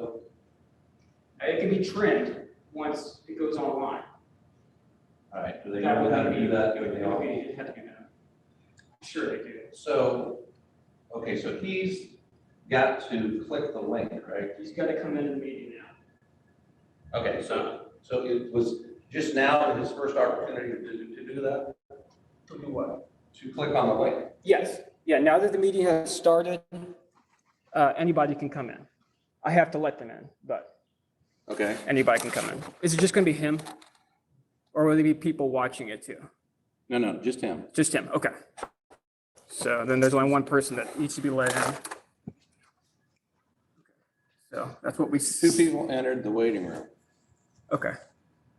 it can be trimmed once it goes online. All right, do they know how to do that? It had to be done. Sure they do. So, okay, so he's got to click the link, right? He's got to come into the meeting now. Okay, so it was just now his first opportunity to do that? To do what? To click on the link? Yes. Yeah, now that the meeting has started, anybody can come in. I have to let them in, but Okay. anybody can come in. Is it just going to be him? Or will there be people watching it too? No, just him. Just him, okay. So then there's only one person that needs to be let in. So that's what we. Two people entered the waiting room. Okay.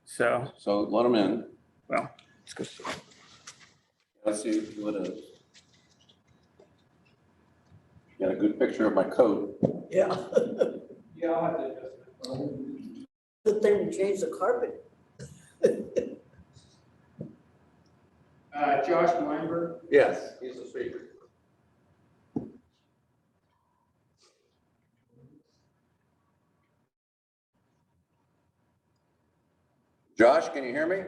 So, So let them in. well, let's go see. Let's see what it is. Got a good picture of my coat. Yeah, Yeah, I'll have to adjust it. good thing to change the carpet. Josh Weinberg. Yes, he's the speaker. Josh, can you hear me?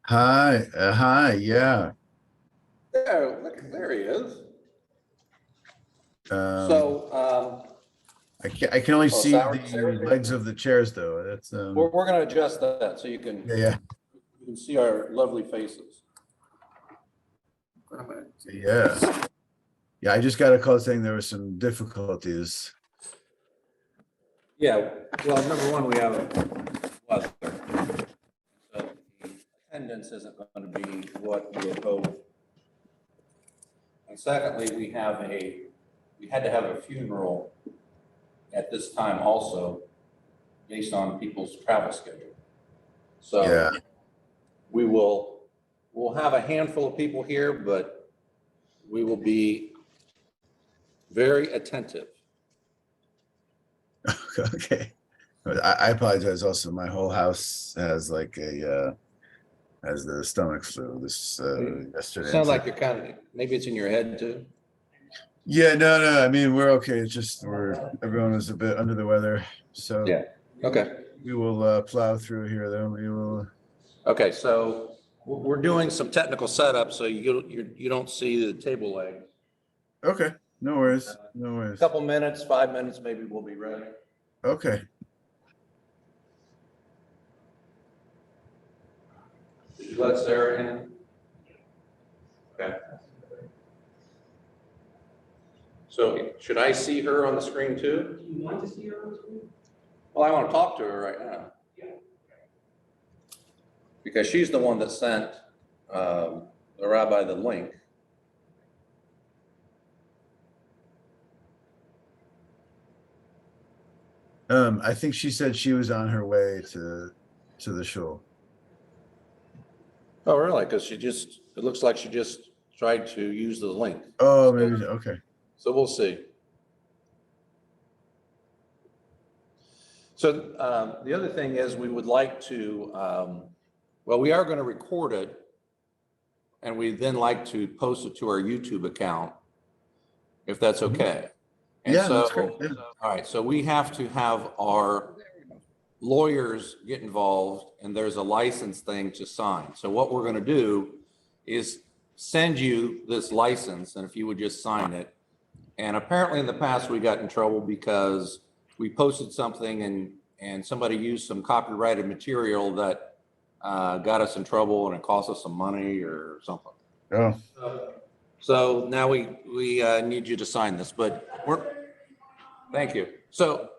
Hi, yeah. There, look, there he is. Um, So, I can only see Sarah- the Sarah- legs of the chairs though. That's we're going to adjust that so you can yeah, see our lovely faces. yeah. Yeah, I just got a call saying there were some difficulties. Yeah, well, number one, we have weather. So the attendance isn't going to be what we had hoped. And secondly, we had to have a funeral at this time also, based on people's travel schedule. So Yeah. we'll have a handful of people here, but we will be very attentive. Okay. I apologize also. My whole house has like has the stomach flu this yesterday. Sounds like you're kind of, maybe it's in your head too. Yeah, no. I mean, we're okay. It's just everyone was a bit under the weather. So Yeah. Okay. we will plow through here though. We will. Okay, so we're doing some technical setup, so you don't see the table legs. Okay. No worries. No A worries. couple minutes, 5 minutes, maybe we'll be ready. Okay. Did you let Sarah in? Okay. So should I see her on the screen too? Do you want to see her on screen? Well, I want to talk to her right now. Yeah. Because she's the one that sent the rabbi the link. I think she said she was on her way to the show. Oh, really? Because it looks like she just tried to use the link. Oh, maybe okay. So we'll see. So the other thing is we would like to, well, we are going to record it and we then like to post it to our YouTube account, if that's okay. And Yeah, so, that's great. Yeah. all right, so we have to have our lawyers get involved and there's a license thing to sign. So what we're going to do is send you this license and if you would just sign it. And apparently in the past we got in trouble because we posted something and somebody used some copyrighted material that got us in trouble and it cost us some money or something. Oh, So now we need you to sign this, but thank you. So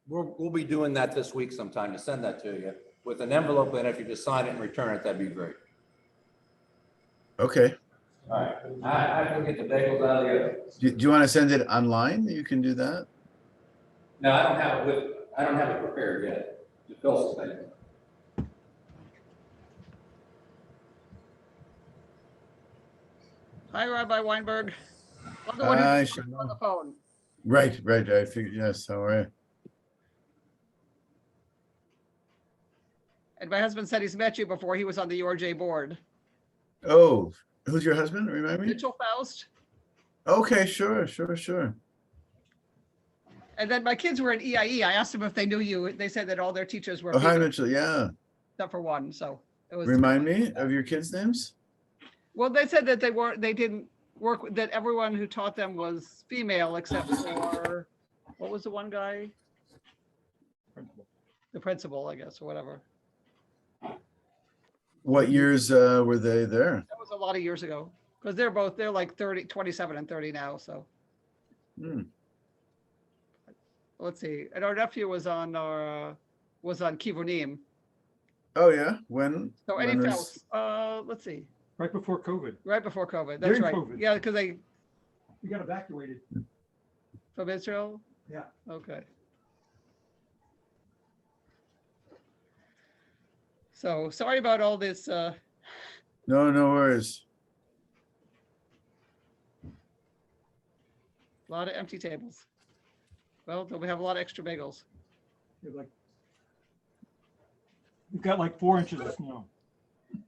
we'll be doing that this week sometime to send that to you with an envelope. And if you just sign it and return it, that'd be great. okay. All right. I can get the bagels out of the oven. Do you want to send it online? You can do that. No, I don't have it prepared yet. The Phil's thing. Hi, Rabbi Weinberg. I'm the Hi, one who's Shalom. on the phone. Right. I figured, yes. How are you? And my husband said he's met you before. He was on the URJ board. Oh, who's your husband? Remind me. Mitchell Faust. Okay, sure. And then my kids were in EIE. I asked them if they knew you. They said that all their teachers were Oh, hi, female, Mitchell. Yeah. except for one. So it was. Remind me of your kids' names. Well, they said that they didn't work, that everyone who taught them was female except for, what was the one guy? The principal, I guess, or whatever. What years were they there? That was a lot of years ago. Because they're like 30, 27 and 30 now, so. Hmm. Let's see. And our nephew was on Kivunim. Oh, yeah. When? So when any was- fellows, let's see, Right before COVID. right before COVID. That's During right. COVID. Yeah, because they, We got evacuated. from Israel? Yeah. Okay. So sorry about all this, No, no worries. a lot of empty tables. Well, we have a lot of extra bagels. We've got like 4 inches of snow. I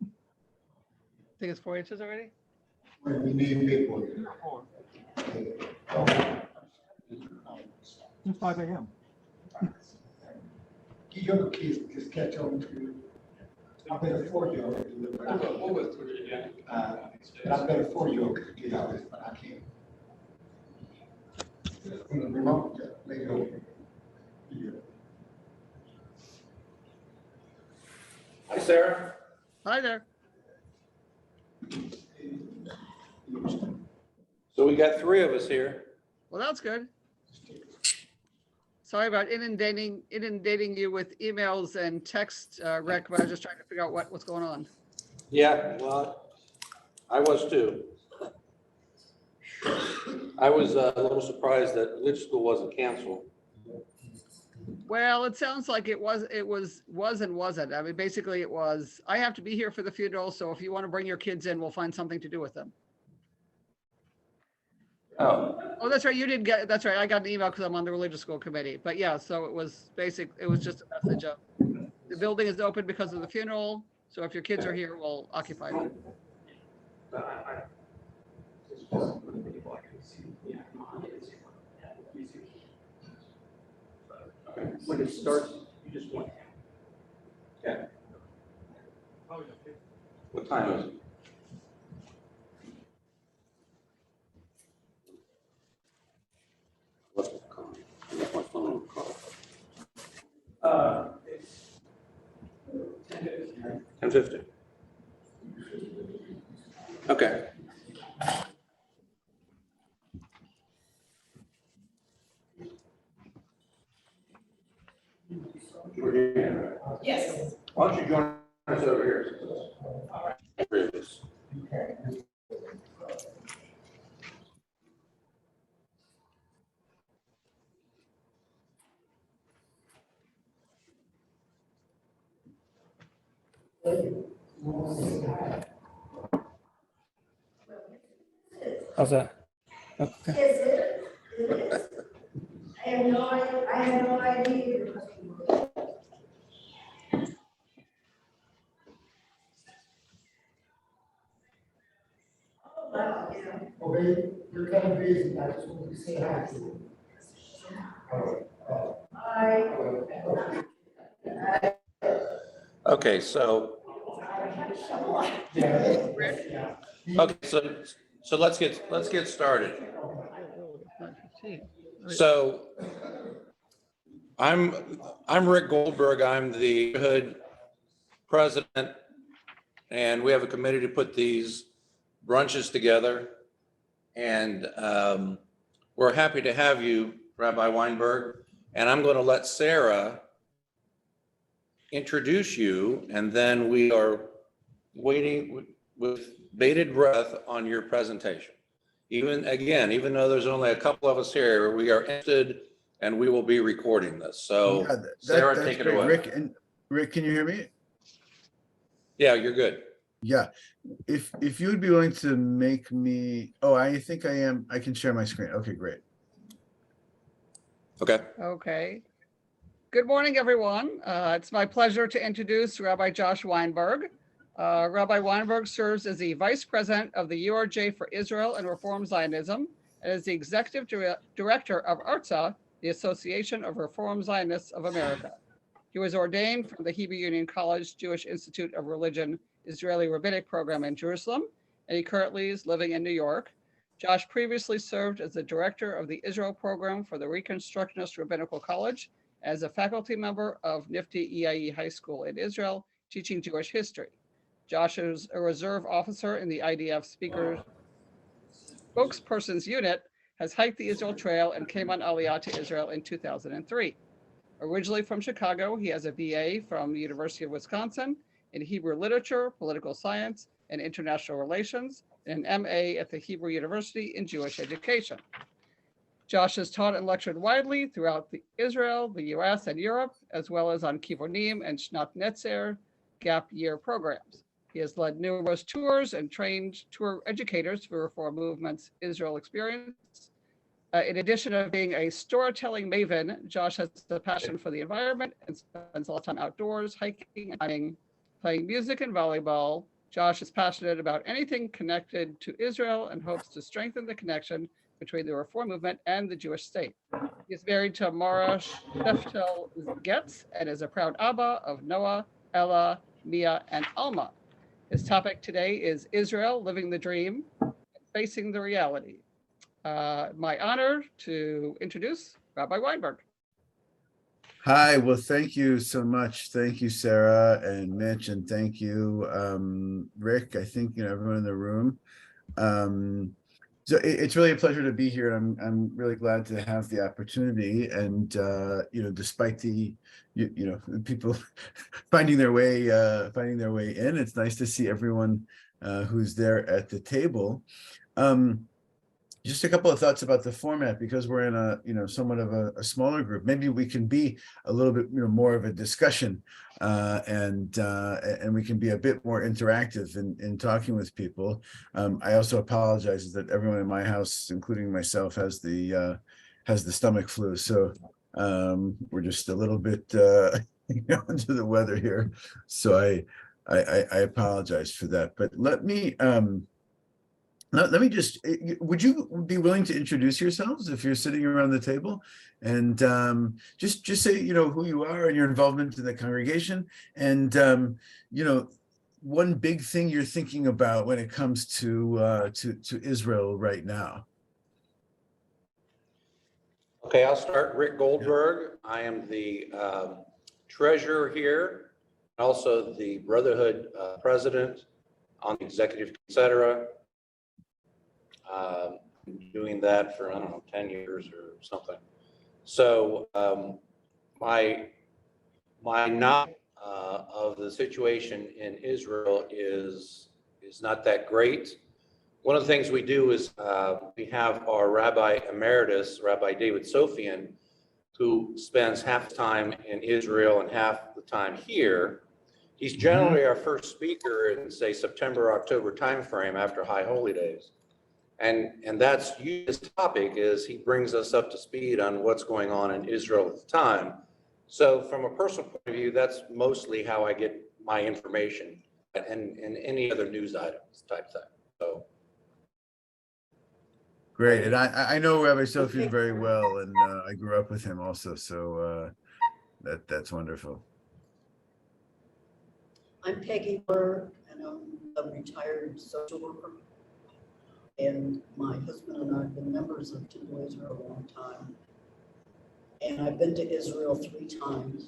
think it's 4 inches already. We need people. 4. Since 5 a.m. Younger kids just catch on to you. I've been a 4-year-old. But I've been a 4-year-old get out of this, but I can't. From the remote, make it open. Yeah. Hi, Sarah. Hi there. So we got 3 of us here. Well, that's good. Sorry about inundating you with emails and text, Rick, but I was just trying to figure out what's going on. Yeah, well, I was too. I was a little surprised that religious school wasn't canceled. Well, it sounds like it was and wasn't. I mean, basically it was, I have to be here for the funeral, so if you want to bring your kids in, we'll find something to do with them. Oh, Oh, that's right. You didn't get, that's right. I got an email because I'm on the religious school committee. But yeah, so it was just a message of the building is open because of the funeral. So if your kids are here, we'll occupy them. When it starts, you just want. yeah. Oh, yeah. What time is it? What's the call? What's my phone call? It's 10:50. Okay. Yes. Why don't you join us over here? Three of us. How's that? Okay. I have no idea. Oh, wow, yeah. Okay, you're kind of busy, I just want to say hi to you. Okay, so, so let's get started. So I'm Rick Goldberg. I'm the neighborhood president, and we have a committee to put these brunches together. And we're happy to have you, Rabbi Weinberg. And I'm going to let Sarah introduce you, and then we are waiting with bated breath on your presentation. Even though there's only a couple of us here, we are interested and we will be recording this. So Yeah, Sarah, that's take it great. away. Rick, can you hear me? Yeah, you're good. Yeah. If you would be willing to make me, oh, I think I am. I can share my screen. Okay, great. Okay. Okay. Good morning, everyone. It's my pleasure to introduce Rabbi Josh Weinberg. Rabbi Weinberg serves as the Vice President of the URJ for Israel and Reform Zionism and is the Executive Director of ARTSA, the Association of Reform Zionists of America. He was ordained from the Hebrew Union College Jewish Institute of Religion Israeli Rabbinic Program in Jerusalem, and he currently is living in New York. Josh previously served as the director of the Israel program for the Reconstructionist Rabbinical College, as a faculty member of Nifty EIE High School in Israel, teaching Jewish history. Josh is a reserve officer in the IDF spokesperson's unit, has hiked the Israel Trail, and came on Aliyah to Israel in 2003. Originally from Chicago, he has a BA from the University of Wisconsin in Hebrew Literature, Political Science, and International Relations, and an MA at the Hebrew University in Jewish Education. Josh has taught and lectured widely throughout Israel, the US, and Europe, as well as on Kivunim and Shnat Netzer gap year programs. He has led numerous tours and trained tour educators for Reform Movement's Israel experience. In addition to being a storytelling maven, Josh has a passion for the environment and spends a lot of time outdoors, hiking and hunting, playing music and volleyball. Josh is passionate about anything connected to Israel and hopes to strengthen the connection between the Reform Movement and the Jewish state. He is married to Mara Sheftel Getz and is a proud Abba of Noah, Ella, Mia, and Alma. His topic today is Israel, Living the Dream, Facing the Reality. My honor to introduce Rabbi Weinberg. Hi, well, thank you so much. Thank you, Sarah and Mitch, and thank you, Rick. I think everyone in the room. So it's really a pleasure to be here. I'm really glad to have the opportunity, and despite the people finding their way in, it's nice to see everyone who's there at the table. Just a couple of thoughts about the format, because we're in a somewhat of a smaller group. Maybe we can be a little bit more of a discussion, and we can be a bit more interactive in talking with people. I also apologize that everyone in my house, including myself, has the stomach flu, so we're just a little bit into the weather here. So I apologize for that. But let me just, would you be willing to introduce yourselves if you're sitting around the table, and just say, who you are and your involvement in the congregation, and, one big thing you're thinking about when it comes to Israel right now. Okay, I'll start. Rick Goldberg. I am the treasurer here, also the Brotherhood president on the executive, etc. Doing that for, 10 years or something. So my knowledge of the situation in Israel is not that great. One of the things we do is we have our Rabbi Emeritus, Rabbi David Sofian, who spends half the time in Israel and half the time here. He's generally our first speaker in, say, September, October timeframe after High Holy Days. And that's his topic, is he brings us up to speed on what's going on in Israel at the time. So from a personal point of view, that's mostly how I get my information, and any other news items type thing. So Great, and I know Rabbi Sofian very well, and I grew up with him also, so that's wonderful. I'm Peggy Berg, and I'm a retired social worker. And my husband and I have been members of Temple Israel a long time. And I've been to Israel 3 times.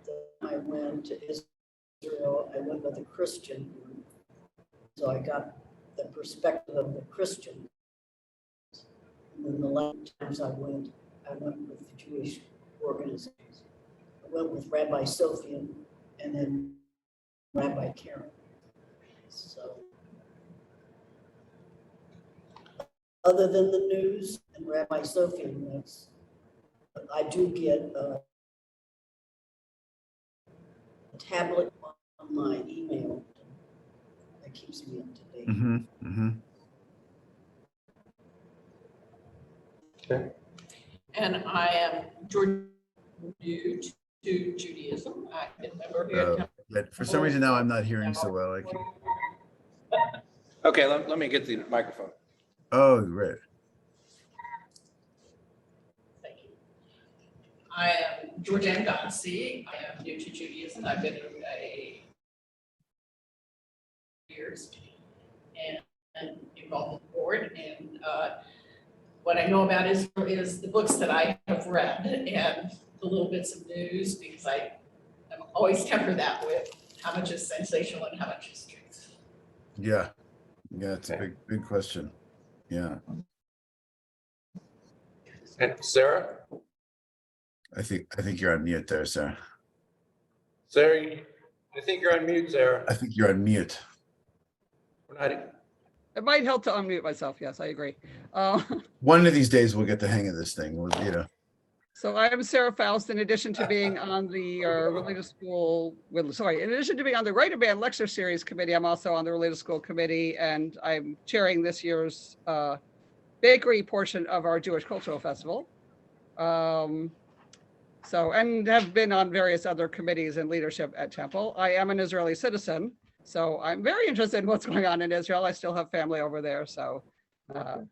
Then I went to Israel, I went with a Christian group. So I got the perspective of the Christian. And then the last times I went with the Jewish organizations. I went with Rabbi Sofian and then Rabbi Karen. So other than the news and Rabbi Sofian, I do get a tablet on my email that keeps me up to date. okay. And I am new to Judaism. I've been a member here. But for some reason now I'm not hearing so well. Okay, let me get the microphone. Oh, right. Thank you. I am Georgianne Godsey. I am new to Judaism. I've been years and involved with the board. And what I know about Israel is the books that I have read and the little bits of news, because I always temper that with how much is sensational and how much is truth. Yeah, it's a big question. Yeah, And Sarah? I think you're on mute there, Sarah. Sarah, I think you're on mute, Sarah. I think you're on mute. We're not. It might help to unmute myself. Yes, I agree. One of these days we'll get the hang of this thing. We'll. So I am Sarah Faust. In addition to being on the Religious School, in addition to being on the Ryterband Lecture Series Committee, I'm also on the Religious School Committee, and I'm chairing this year's bakery portion of our Jewish Cultural Festival. And have been on various other committees and leadership at Temple. I am an Israeli citizen, so I'm very interested in what's going on in Israel. I still have family over there, so there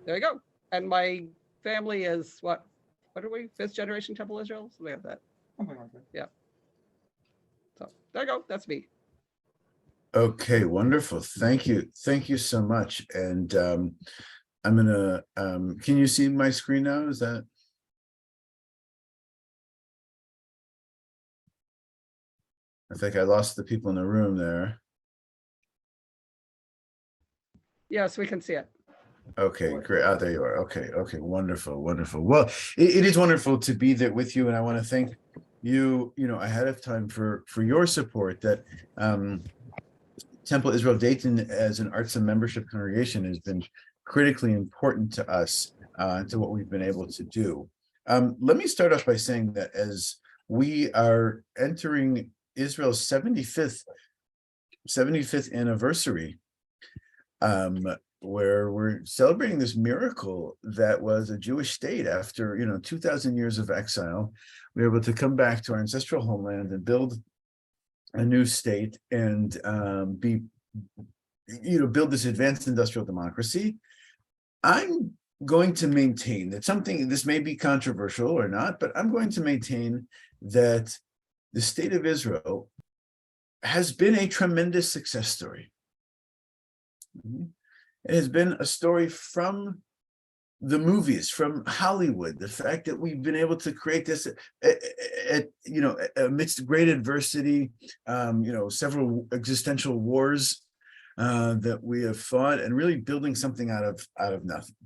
you go. And my family is what are we? 5th generation Temple Israel? So we have that. Something like that. Yeah. So there you go. That's me. Okay, wonderful. Thank you so much. And I'm gonna. Can you see my screen now? Is that? I think I lost the people in the room there. Yes, we can see it. Okay, great. Oh, there you are. Okay, wonderful. Well, it is wonderful to be there with you, and I want to thank you, ahead of time for your support. That Temple Israel Dayton, as an arts and membership congregation, has been critically important to us, to what we've been able to do. Let me start off by saying that as we are entering Israel's 75th anniversary, where we're celebrating this miracle that was a Jewish state after 2,000 years of exile. We were able to come back to our ancestral homeland and build a new state and build this advanced industrial democracy. I'm going to maintain that this may be controversial or not, but I'm going to maintain that the state of Israel has been a tremendous success story. It has been a story from the movies, from Hollywood, the fact that we've been able to create this amidst great adversity, several existential wars that we have fought, and really building something out of nothing.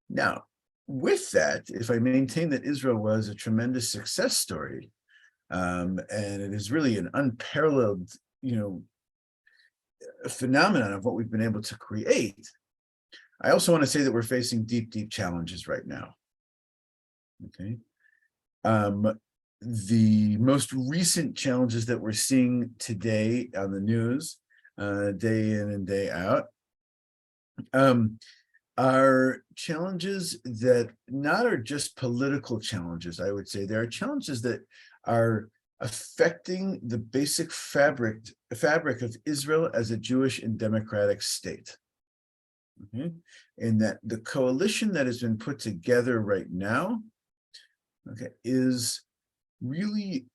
Now, with that, if I maintain that Israel was a tremendous success story, and it is really an unparalleled, phenomenon of what we've been able to create, I also want to say that we're facing deep challenges right now. Okay. The most recent challenges that we're seeing today on the news, day in and day out, are challenges that not are just political challenges. I would say there are challenges that are affecting the basic fabric of Israel as a Jewish and democratic state. Okay. And that the coalition that has been put together right now, okay, is really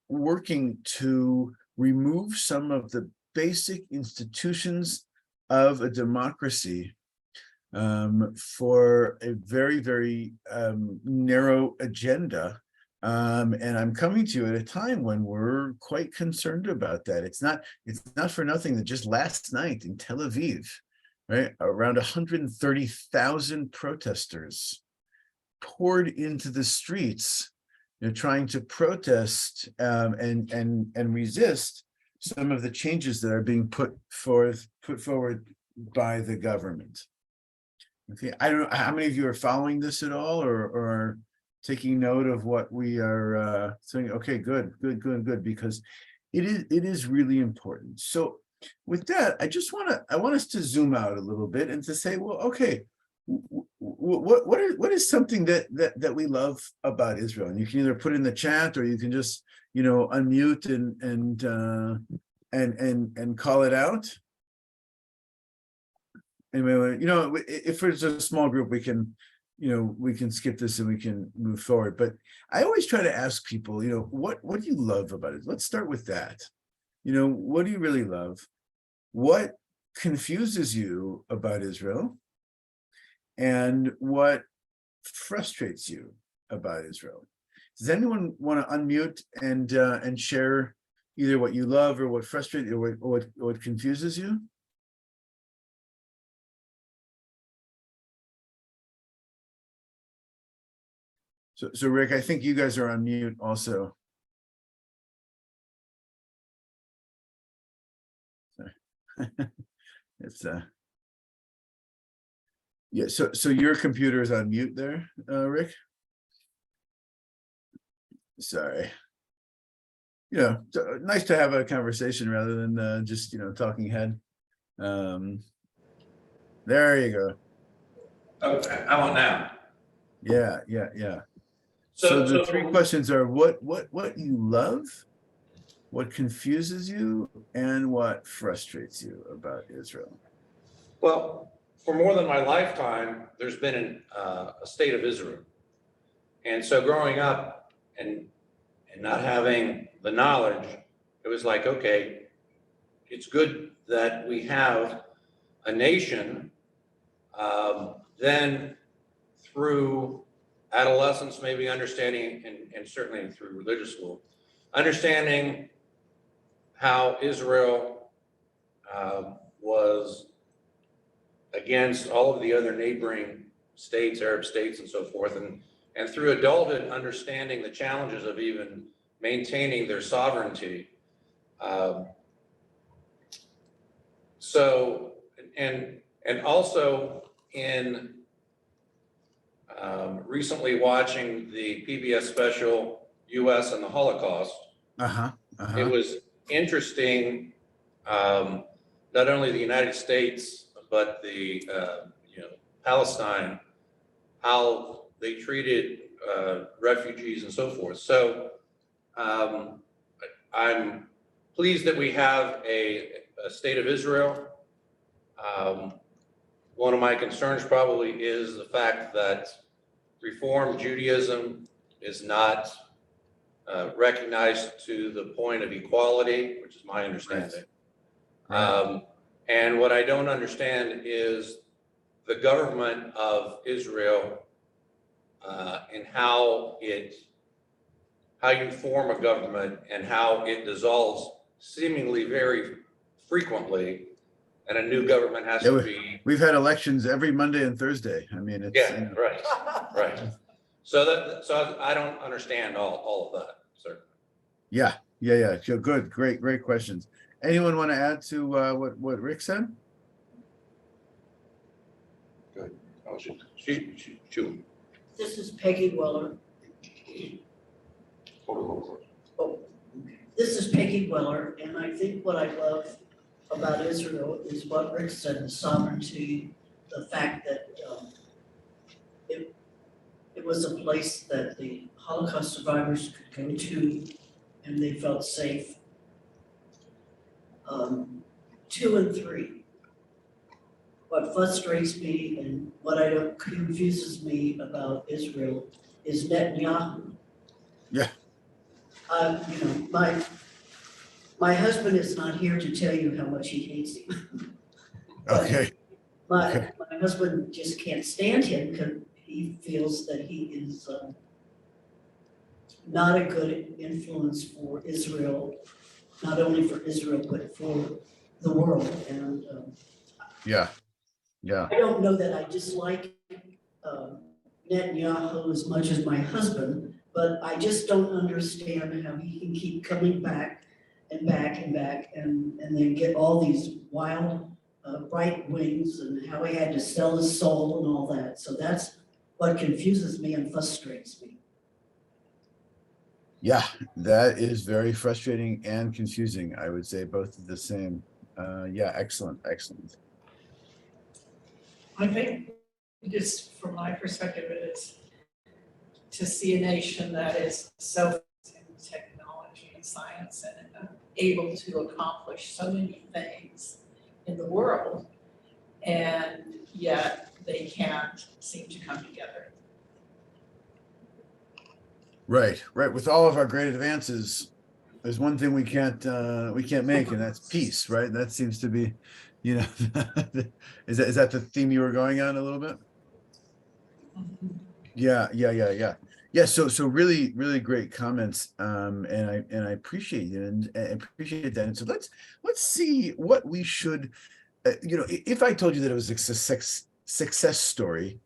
working to remove some of the basic institutions of a democracy for a very narrow agenda. And I'm coming to you at a time when we're quite concerned about that. It's not for nothing that just last night in Tel Aviv, right, around 130,000 protesters poured into the streets, trying to protest and resist some of the changes that are being put forward by the government. Okay, I don't know how many of you are following this at all, or taking note of what we are saying. Okay, good, because it is really important. So with that, I want us to zoom out a little bit and to say, well, okay, what is something that we love about Israel? And you can either put in the chat, or you can just unmute and call it out. Anyway, if it's a small group, we can we can skip this and we can move forward. But I always try to ask people, what do you love about it? Let's start with that. What do you really love? What confuses you about Israel? And what frustrates you about Israel? Does anyone want to unmute and share either what you love or what frustrates you or what confuses you? So Rick, I think you guys are on mute also. It's yeah, so your computer is on mute there, Rick? Sorry. So nice to have a conversation rather than just talking head. There you go. Okay, how about now? Yeah. So the three questions are what you love, what confuses you, and what frustrates you about Israel. Well, for more than my lifetime, there's been a state of Israel. And so growing up and not having the knowledge, it was like, okay, it's good that we have a nation. Then through adolescence, maybe understanding, and certainly through religious school, understanding how Israel was against all of the other neighboring states, Arab states and so forth, and through adulthood, understanding the challenges of even maintaining their sovereignty. So, and also in recently watching the PBS special, U.S. and the Holocaust, it was interesting, not only the United States, but the, Palestine, how they treated refugees and so forth. So I'm pleased that we have a state of Israel. One of my concerns probably is the fact that Reform Judaism is not recognized to the point of equality, which is my understanding. Right. And what I don't understand is the government of Israel and how you form a government and how it dissolves seemingly very frequently, and a new government has to be. We've had elections every Monday and Thursday. I mean, it's right. So I don't understand all of that, sir. Yeah. Good, great questions. Anyone want to add to what Rick said? Good. Oh, she. This is Peggy Weller. This is Peggy Weller, and I think what I love about Israel is what Rick said, the sovereignty, the fact that it was a place that the Holocaust survivors could go to and they felt safe. 2 and 3. What frustrates me and what confuses me about Israel is Netanyahu. Yeah. My husband is not here to tell you how much he hates him. Okay. My husband just can't stand him because he feels that he is not a good influence for Israel, not only for Israel, but for the world. And Yeah. I don't know that I dislike Netanyahu as much as my husband, but I just don't understand how he can keep coming back and back and back and then get all these wild right wings, and how he had to sell his soul and all that. So that's what confuses me and frustrates me. Yeah, that is very frustrating and confusing. I would say both of the same. Yeah, excellent. I think just from my perspective, it is to see a nation that is so in technology and science and able to accomplish so many things in the world, and yet they can't seem to come together. Right, right. With all of our great advances, there's one thing we can't make, and that's peace, right? That seems to be, you know, is that the theme you were going on a little bit? Yeah, yeah, yeah, yeah. Yeah, so really, really great comments. And I appreciate it and appreciate that. And so let's see what we should, if I told you that it was a success story,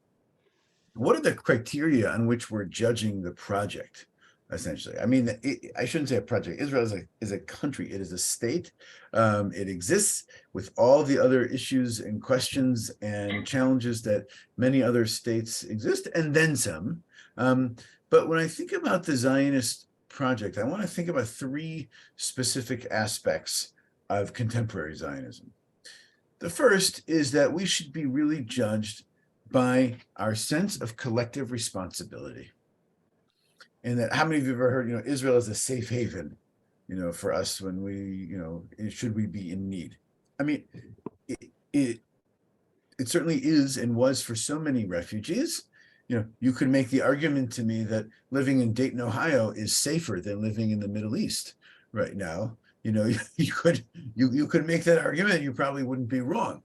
what are the criteria on which we're judging the project? Essentially, I mean, I shouldn't say a project. Israel is a country. It is a state. It exists with all the other issues and questions and challenges that many other states exist, and then some. But when I think about the Zionist project, I want to think about three specific aspects of contemporary Zionism. The first is that we should be really judged by our sense of collective responsibility. And that, how many of you have ever heard, Israel is a safe haven, for us when we, should we be in need? I mean, it certainly is and was for so many refugees. You could make the argument to me that living in Dayton, Ohio is safer than living in the Middle East right now. You could make that argument. You probably wouldn't be wrong.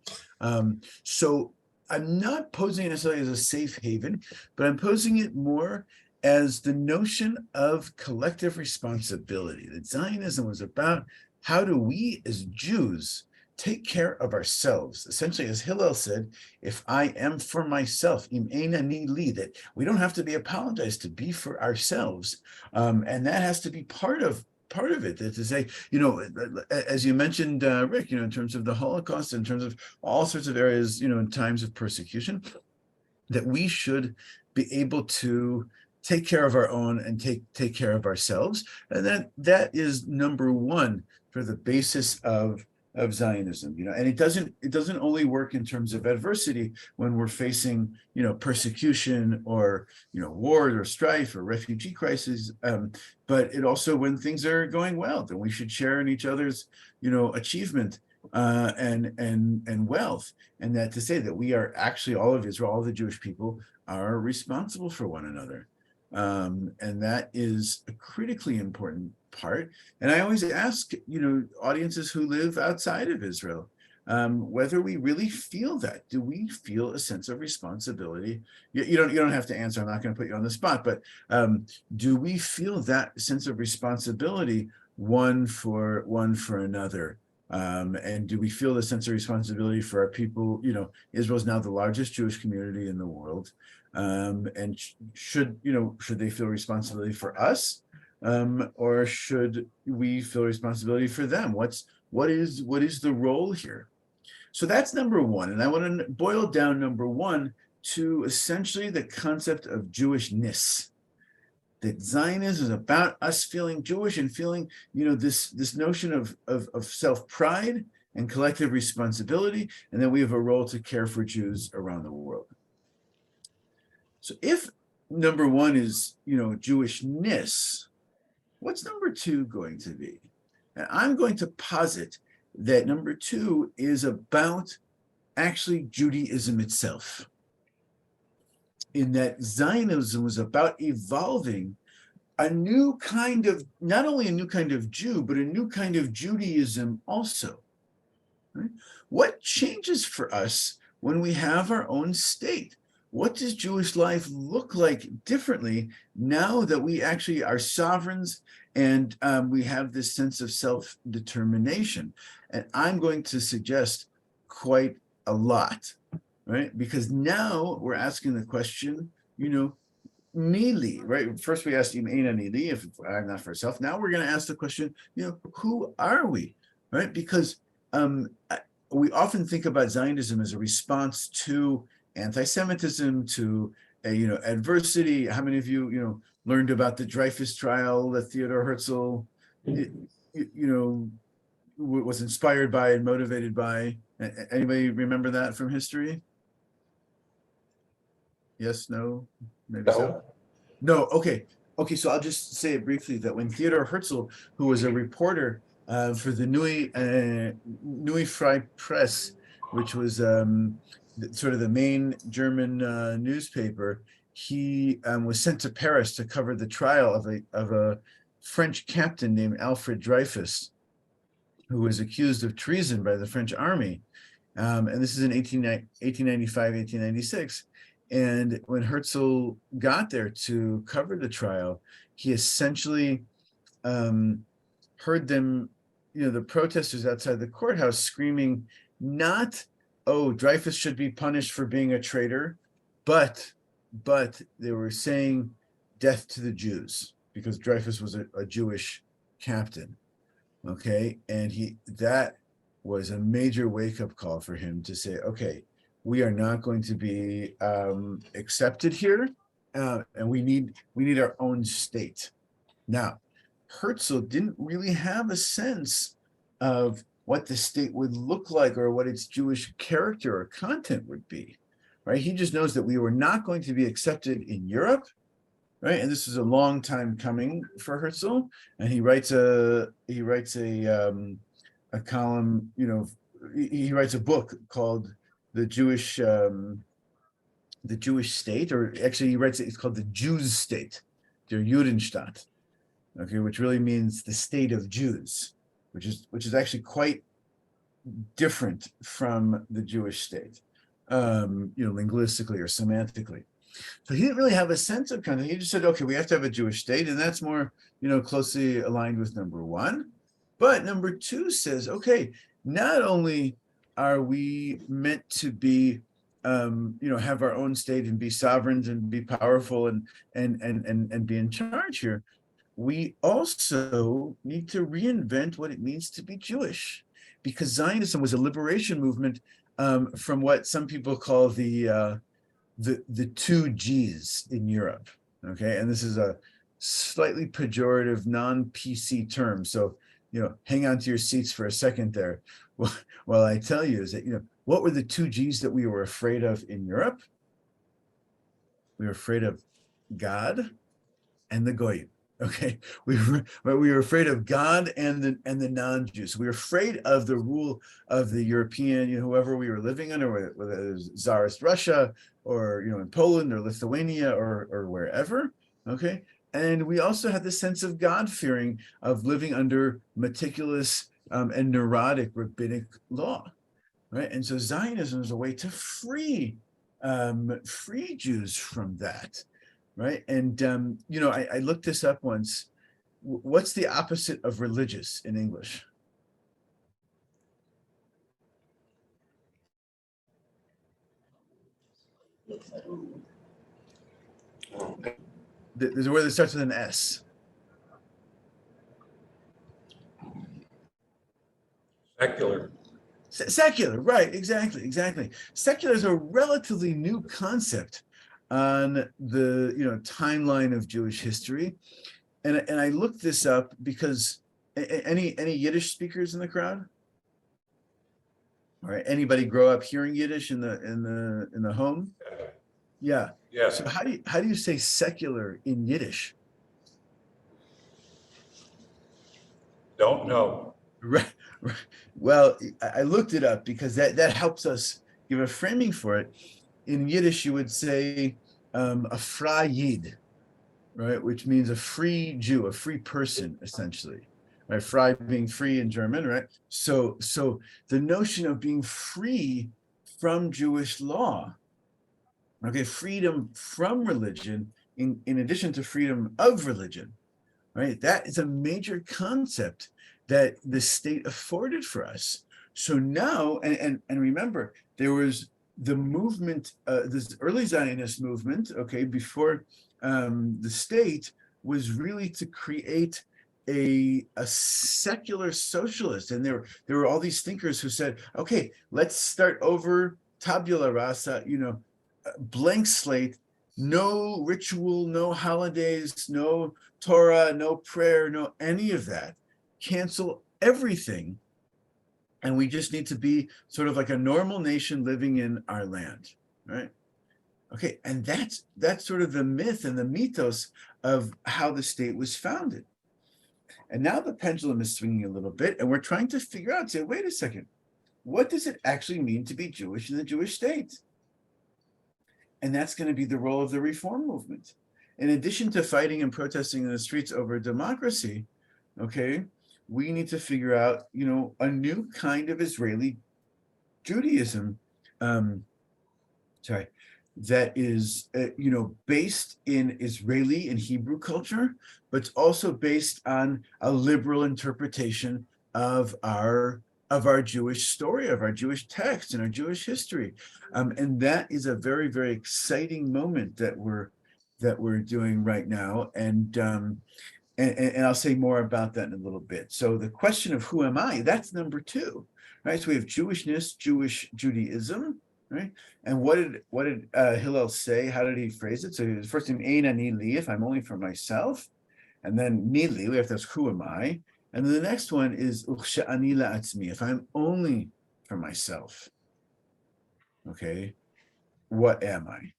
So I'm not posing it necessarily as a safe haven, but I'm posing it more as the notion of collective responsibility. That Zionism was about how do we as Jews take care of ourselves. Essentially, as Hillel said, if I am for myself, im ein ani li, that we don't have to be apologized to be for ourselves. And that has to be part of it, that to say, as you mentioned, Rick, in terms of the Holocaust, in terms of all sorts of areas, in times of persecution, that we should be able to take care of our own and take care of ourselves. And that is number one for the basis of Zionism, and it doesn't only work in terms of adversity when we're facing, persecution or, war or strife or refugee crises, but it also, when things are going well, then we should share in each other's, achievement and wealth, and that to say that we are actually, all of Israel, all of the Jewish people are responsible for one another. And that is a critically important part. And I always ask, audiences who live outside of Israel, whether we really feel that. Do we feel a sense of responsibility? You don't have to answer. I'm not going to put you on the spot, but do we feel that sense of responsibility one for another? And do we feel the sense of responsibility for our people? Israel is now the largest Jewish community in the world. And should they feel responsibility for us, or should we feel responsibility for them? What is the role here? So that's number one, and I want to boil down number one to essentially the concept of Jewishness. That Zionism is about us feeling Jewish and feeling, this notion of self-pride and collective responsibility, and then we have a role to care for Jews around the world. So if number one is, Jewishness, what's number two going to be? And I'm going to posit that number two is about actually Judaism itself. In that Zionism was about evolving a new kind of, not only a new kind of Jew, but a new kind of Judaism also. Right? What changes for us when we have our own state? What does Jewish life look like differently now that we actually are sovereigns and we have this sense of self-determination? And I'm going to suggest quite a lot, right? Because now we're asking the question, Nili, right? First we asked Nili, if I'm not for self. Now we're going to ask the question, who are we, right? Because we often think about Zionism as a response to anti-Semitism, to adversity. How many of you, learned about the Dreyfus trial that Theodore Herzl, was inspired by and motivated by? Anybody remember that from history? Yes, no, maybe so. No, okay. So I'll just say it briefly that when Theodore Herzl, who was a reporter for the Neue Freie Presse, which was sort of the main German newspaper, he was sent to Paris to cover the trial of a French captain named Alfred Dreyfus, who was accused of treason by the French army. And this is in 1895, 1896. And when Herzl got there to cover the trial, he essentially heard them, the protesters outside the courthouse screaming, not, oh, Dreyfus should be punished for being a traitor, but they were saying death to the Jews, because Dreyfus was a Jewish captain. Okay, and that was a major wake-up call for him to say, okay, we are not going to be accepted here, and we need our own state. Now, Herzl didn't really have a sense of what the state would look like or what its Jewish character or content would be, right? He just knows that we were not going to be accepted in Europe, right? And this is a long time coming for Herzl, and he writes a column, he writes a book called the Jewish State, or actually he writes it's called the Jews State, der Judenstaat, okay, which really means the state of Jews, which is actually quite different from the Jewish state, linguistically or semantically. So he didn't really have a sense of content. He just said, okay, we have to have a Jewish state, and that's more, closely aligned with number one. But number two says, okay, not only are we meant to be, have our own state and be sovereigns and be powerful and be in charge here, we also need to reinvent what it means to be Jewish, because Zionism was a liberation movement from what some people call the two G's in Europe. Okay, and this is a slightly pejorative, non-PC term. So, hang on to your seats for a second there. Well, I tell you is that, what were the two G's that we were afraid of in Europe? We were afraid of God and the Goyim. Okay, we were afraid of God and the non-Jews. We were afraid of the rule of the European, whoever we were living under, whether it was Tsarist Russia or in Poland or Lithuania or wherever. Okay, and we also had the sense of God-fearing of living under meticulous and neurotic rabbinic law, right? And so Zionism is a way to free Jews from that. Right. And, I looked this up once. What's the opposite of religious in English? There's a word that starts with an S. Secular. Secular, right, exactly. Secular is a relatively new concept on the timeline of Jewish history, and I looked this up because any Yiddish speakers in the crowd? All right, anybody grow up hearing Yiddish in the home? Yeah. Yes. So how do you say secular in Yiddish? Don't know. Right. Well, I looked it up because that helps us give a framing for it. In Yiddish, you would say a frei Yid, right? Which means a free Jew, a free person, essentially. Right? Frei being free in German, right? So the notion of being free from Jewish law, okay, freedom from religion, in addition to freedom of religion, right? That is a major concept that the state afforded for us. So now, and remember, there was the movement, this early Zionist movement, okay, before the state, was really to create a secular socialist. And there were all these thinkers who said, okay, let's start over, tabula rasa, blank slate, no ritual, no holidays, no Torah, no prayer, no any of that. Cancel everything. And we just need to be sort of like a normal nation living in our land, right? Okay, and that's sort of the myth and the mythos of how the state was founded. And now the pendulum is swinging a little bit, and we're trying to figure out, say, wait a second, what does it actually mean to be Jewish in the Jewish state? And that's going to be the role of the reform movement. In addition to fighting and protesting in the streets over democracy, okay, we need to figure out, a new kind of Israeli Judaism, that is, based in Israeli and Hebrew culture, but it's also based on a liberal interpretation of our Jewish story, of our Jewish text and our Jewish history. And that is a very, very exciting moment that we're doing right now. And I'll say more about that in a little bit. So the question of who am I, that's number two, right? So we have Jewishness, Jewish Judaism, right? And what did Hillel say? How did he phrase it? So his first name, Ein ani li, if I'm only for myself. And then Nili, we have to ask, who am I? And then the next one is Uchsha'ani la'atzmi, if I'm only for myself. Okay, what am I?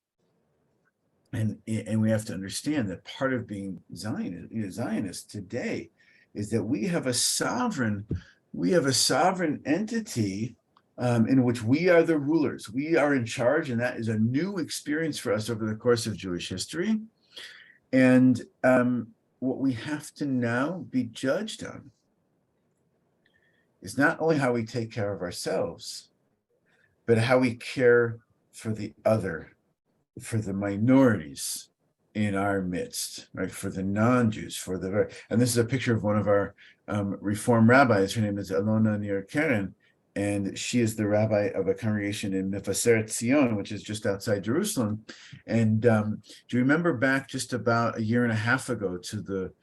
And we have to understand that part of being Zionist today is that we have a sovereign entity in which we are the rulers. We are in charge, and that is a new experience for us over the course of Jewish history. And what we have to now be judged on is not only how we take care of ourselves, but how we care for the other, for the minorities in our midst, right? For the non-Jews, and this is a picture of one of our Reform rabbis. Her name is Alona Nir Keren, and she is the rabbi of a congregation in Mefaseret Zion, which is just outside Jerusalem. And do you remember back just about a year and a half ago to the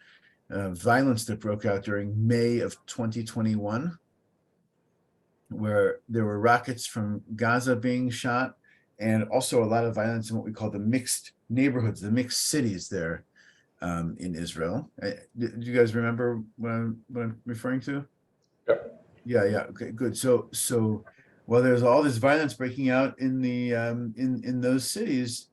violence that broke out during May of 2021, where there were rockets from Gaza being shot, and also a lot of violence in what we call the mixed neighborhoods, the mixed cities there in Israel. Do you guys remember what I'm referring to? Yep. Yeah. Okay, good. So while there's all this violence breaking out in the in those cities,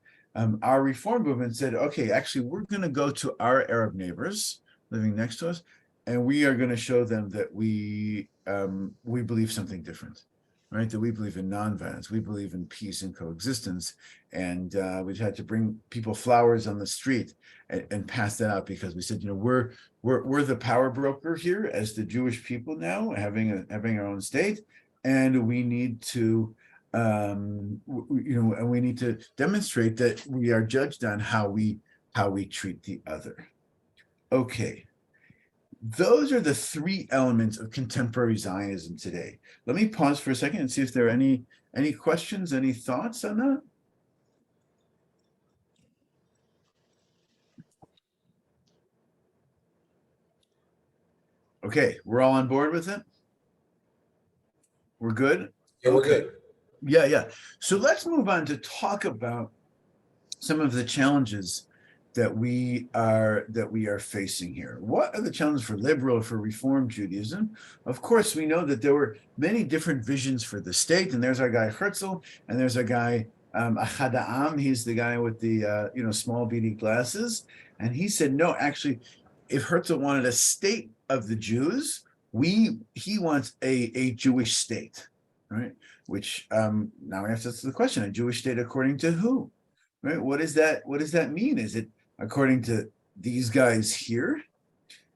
our reform movement said, okay, actually, we're going to go to our Arab neighbors living next to us, and we are going to show them that we believe something different, right? That we believe in nonviolence, we believe in peace and coexistence, and we've had to bring people flowers on the street and pass that out because we said, we're the power broker here as the Jewish people now, having our own state, and we need to and we need to demonstrate that we are judged on how we treat the other. Okay. Those are the three elements of contemporary Zionism today. Let me pause for a second and see if there are any questions, any thoughts on that? Okay, we're all on board with it? We're good? Yeah, we're good. Yeah. So let's move on to talk about some of the challenges that we are facing here. What are the challenges for liberal, for Reform Judaism? Of course, we know that there were many different visions for the state, and there's our guy Herzl, and there's our guy Ahad Ha'am. He's the guy with the small beady glasses, and he said, no, actually, if Herzl wanted a state of the Jews, he wants a Jewish state, right? Which now we have to answer the question: a Jewish state according to who? Right? What does that mean? Is it according to these guys here,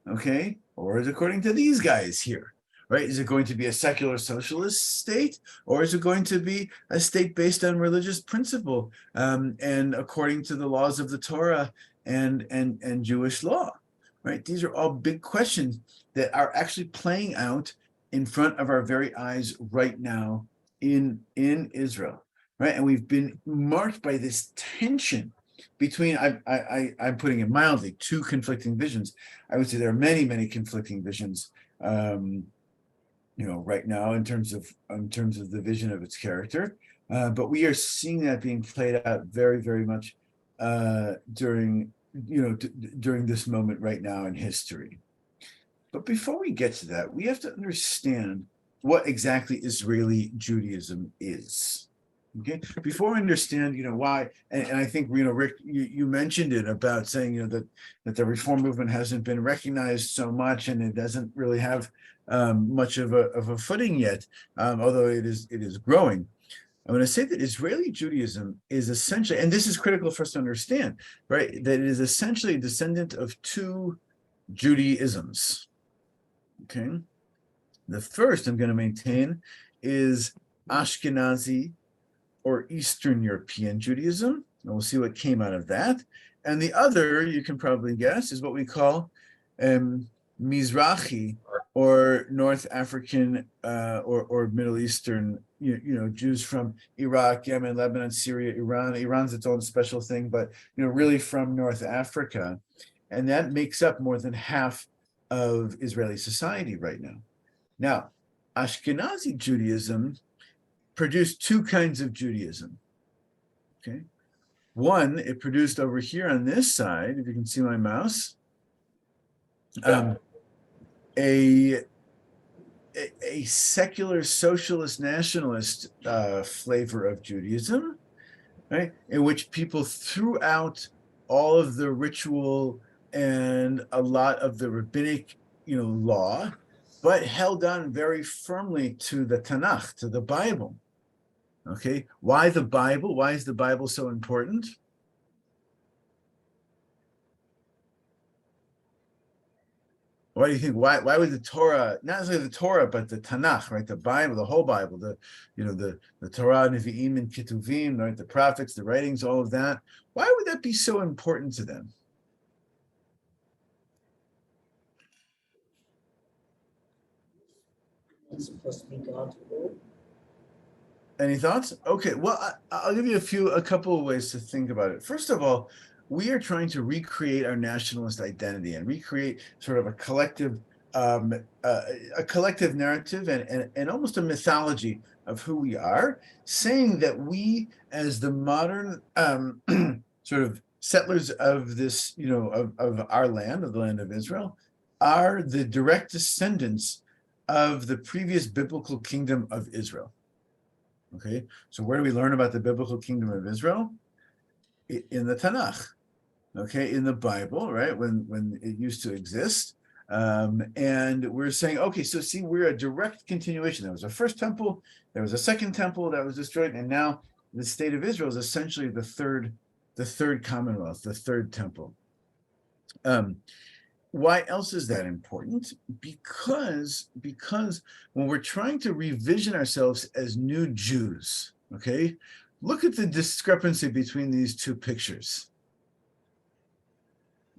okay, or is it according to these guys here, right? Is it going to be a secular socialist state, or is it going to be a state based on religious principle and according to the laws of the Torah and Jewish law, right? These are all big questions that are actually playing out in front of our very eyes right now in Israel, right? And we've been marked by this tension between, I'm putting it mildly, two conflicting visions. I would say there are many conflicting visions, right now in terms of the vision of its character. But we are seeing that being played out very much during this moment right now in history. But before we get to that, we have to understand what exactly Israeli Judaism is. Okay, before we understand, why, and I think, Rick, you mentioned it about saying, that the reform movement hasn't been recognized so much, and it doesn't really have much of a footing yet, although it is growing. I'm going to say that Israeli Judaism is essentially, and this is critical for us to understand, right? That it is essentially a descendant of two Judaisms. Okay. The first I'm going to maintain is Ashkenazi or Eastern European Judaism. And we'll see what came out of that. And the other, you can probably guess, is what we call Mizrahi or North African or Middle Eastern, Jews from Iraq, Yemen, Lebanon, Syria, Iran. Iran's its own special thing, but really from North Africa. And that makes up more than half of Israeli society right now. Now, Ashkenazi Judaism produced two kinds of Judaism. Okay. One, it produced over here on this side, if you can see my mouse, a secular socialist nationalist flavor of Judaism, right? In which people threw out all of the ritual and a lot of the rabbinic, law, but held on very firmly to the Tanakh, to the Bible. Okay, why the Bible? Why is the Bible so important? Why do you think? Why would the Torah, not necessarily the Torah, but the Tanakh, right? The Bible, the whole Bible, the Torah, Nevi'im, and Ketuvim, right? The prophets, the writings, all of that. Why would that be so important to them? It's supposed to be God's word. Any thoughts? Okay, well, I'll give you a couple of ways to think about it. First of all, we are trying to recreate our nationalist identity and recreate sort of a collective narrative and almost a mythology of who we are, saying that we, as the modern sort of settlers of this, of our land, of the land of Israel, are the direct descendants of the previous biblical kingdom of Israel. Okay, so where do we learn about the biblical kingdom of Israel? In the Tanakh, okay, in the Bible, right, when it used to exist. And we're saying, okay, so see, we're a direct continuation. There was a first temple, there was a second temple that was destroyed, and now the state of Israel is essentially the third commonwealth, the third temple. Why else is that important? Because when we're trying to revision ourselves as new Jews, okay, look at the discrepancy between these two pictures.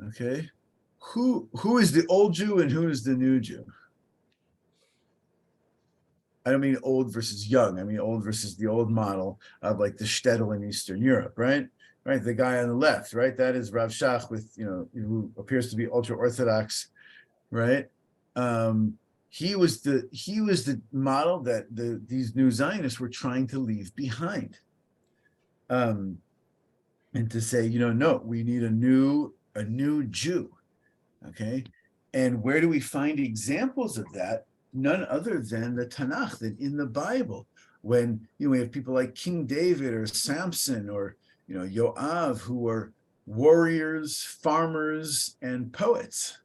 Okay, who is the old Jew and who is the new Jew? I don't mean old versus young. I mean old versus the old model of like the shtetl in Eastern Europe, right? Right, the guy on the left, right? That is Rav Shach with, who appears to be ultra-Orthodox, right? He was the model that these new Zionists were trying to leave behind, and to say, no, we need a new Jew, okay? And where do we find examples of that? None other than the Tanakh, than in the Bible, when we have people like King David or Samson or Yoav, who were warriors, farmers, and poets.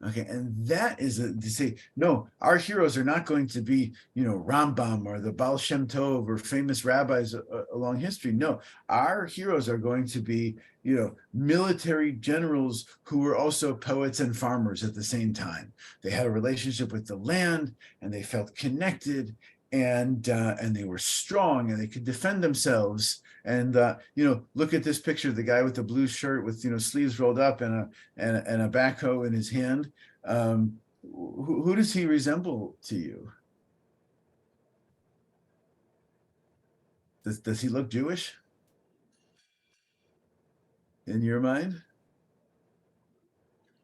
Okay, and that is to say, no, our heroes are not going to be, Rambam or the Baal Shem Tov or famous rabbis along history. No, our heroes are going to be, military generals who were also poets and farmers at the same time. They had a relationship with the land, and they felt connected, and they were strong, and they could defend themselves. And look at this picture: the guy with the blue shirt with sleeves rolled up and a backhoe in his hand. Who does he resemble to you? Does he look Jewish in your mind?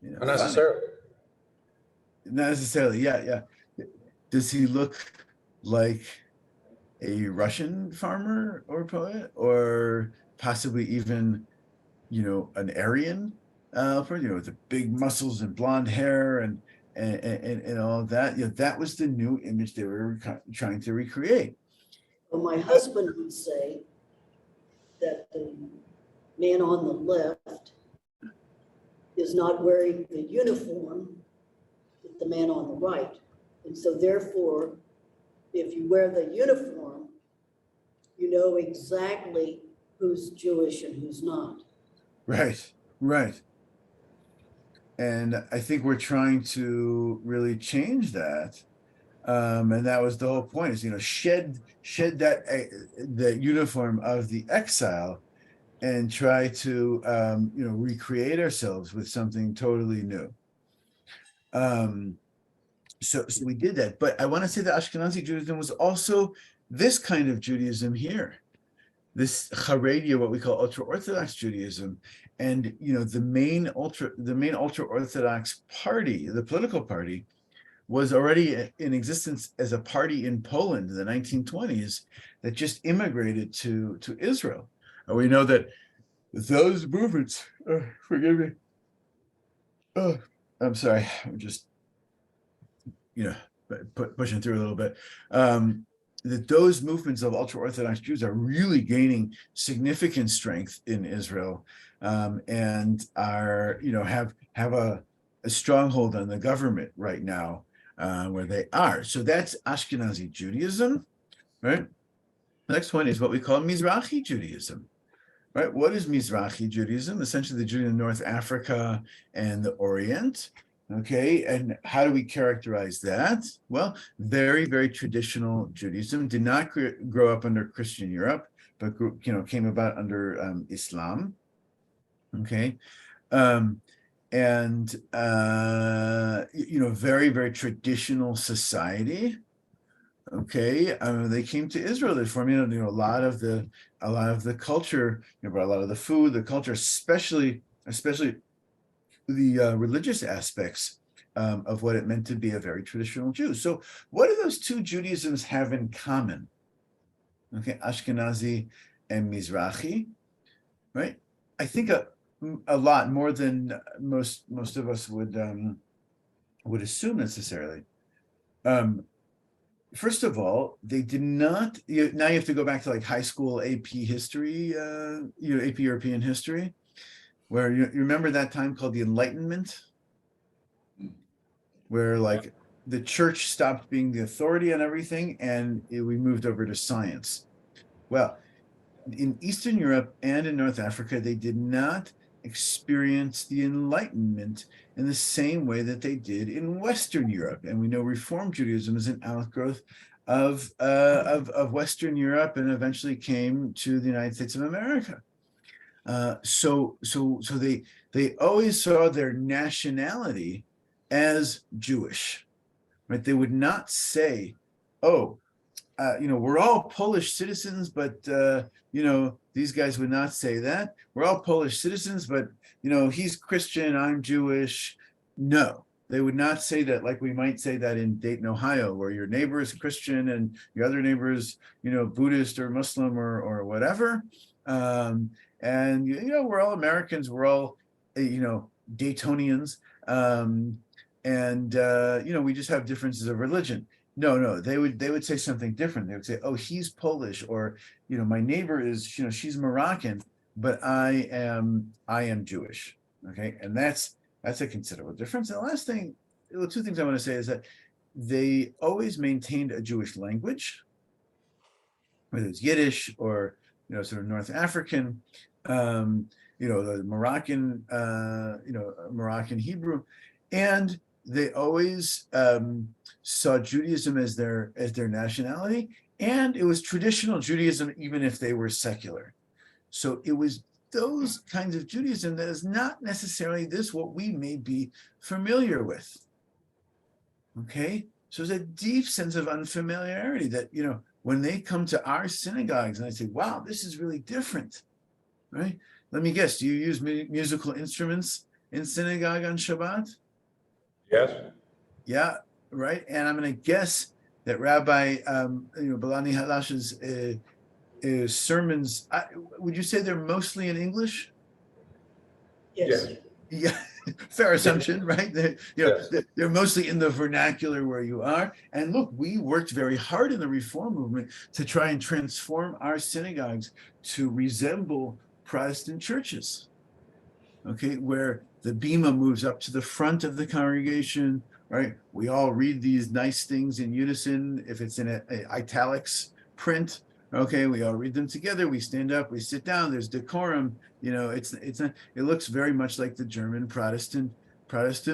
Not necessarily. Not necessarily. Yeah. Does he look like a Russian farmer or poet, or possibly even, an Aryan, with the big muscles and blonde hair and all of that? That was the new image they were trying to recreate. Well, my husband would say that the man on the left is not wearing the uniform that the man on the right. And so therefore, if you wear the uniform, you know exactly who's Jewish and who's not. Right, right. And I think we're trying to really change that. And that was the whole point is, shed that the uniform of the exile and try to, recreate ourselves with something totally new. So we did that. But I want to say that Ashkenazi Judaism was also this kind of Judaism here. This Haredia, what we call ultra-Orthodox Judaism, and the main ultra-Orthodox party, the political party, was already in existence as a party in Poland in the 1920s that just immigrated to Israel. And we know that those movements, forgive me, oh, I'm sorry, I'm just pushing through a little bit. That those movements of ultra-Orthodox Jews are really gaining significant strength in Israel, and are have a stronghold on the government right now, where they are. So that's Ashkenazi Judaism, right? The next one is what we call Mizrahi Judaism, right? What is Mizrahi Judaism? Essentially the Judaism in North Africa and the Orient. Okay, and how do we characterize that? Well, very, very traditional Judaism, did not grow up under Christian Europe, but came about under Islam. Okay, and very, very traditional society. Okay, they came to Israel. They formed, a lot of the culture, but a lot of the food, the culture, especially the religious aspects of what it meant to be a very traditional Jew. So what do those two Judaisms have in common? Okay, Ashkenazi and Mizrahi, right? I think a lot more than most of us would assume necessarily. First of all, they did not, now you have to go back to like high school AP history, AP European history, where you remember that time called the Enlightenment, where like the church stopped being the authority on everything and we moved over to science. Well, in Eastern Europe and in North Africa, they did not experience the Enlightenment in the same way that they did in Western Europe. And we know Reform Judaism is an outgrowth of Western Europe and eventually came to the United States of America. So they always saw their nationality as Jewish, right? They would not say, "Oh, we're all Polish citizens," but these guys would not say that. We're all Polish citizens, but he's Christian, I'm Jewish. No, they would not say that like we might say that in Dayton, Ohio, where your neighbor is Christian and your other neighbor is, Buddhist or Muslim or whatever. And we're all Americans, we're all Daytonians, and we just have differences of religion. No, they would say something different. They would say, "Oh, he's Polish," or my neighbor is, she's Moroccan, but I am Jewish. Okay, and that's a considerable difference. And the last thing, two things I want to say is that they always maintained a Jewish language, whether it's Yiddish or sort of North African, the Moroccan, Moroccan Hebrew, and they always saw Judaism as their nationality, and it was traditional Judaism, even if they were secular. So it was those kinds of Judaism that is not necessarily what we may be familiar with. Okay, so there's a deep sense of unfamiliarity that when they come to our synagogues and I say, "Wow, this is really different," right? Let me guess, do you use musical instruments in synagogue on Shabbat? Yes. Yeah, right. And I'm going to guess that Rabbi Balani Halash's sermons, would you say they're mostly in English? Yes. Yeah, fair assumption, right? They're mostly in the vernacular where you are. And look, we worked very hard in the Reform movement to try and transform our synagogues to resemble Protestant churches, okay, where the bima moves up to the front of the congregation, right? We all read these nice things in unison. If it's in a italics print, Okay, we all read them together. We stand up, we sit down. There's decorum. You know, it's not. It looks very much like the German Protestant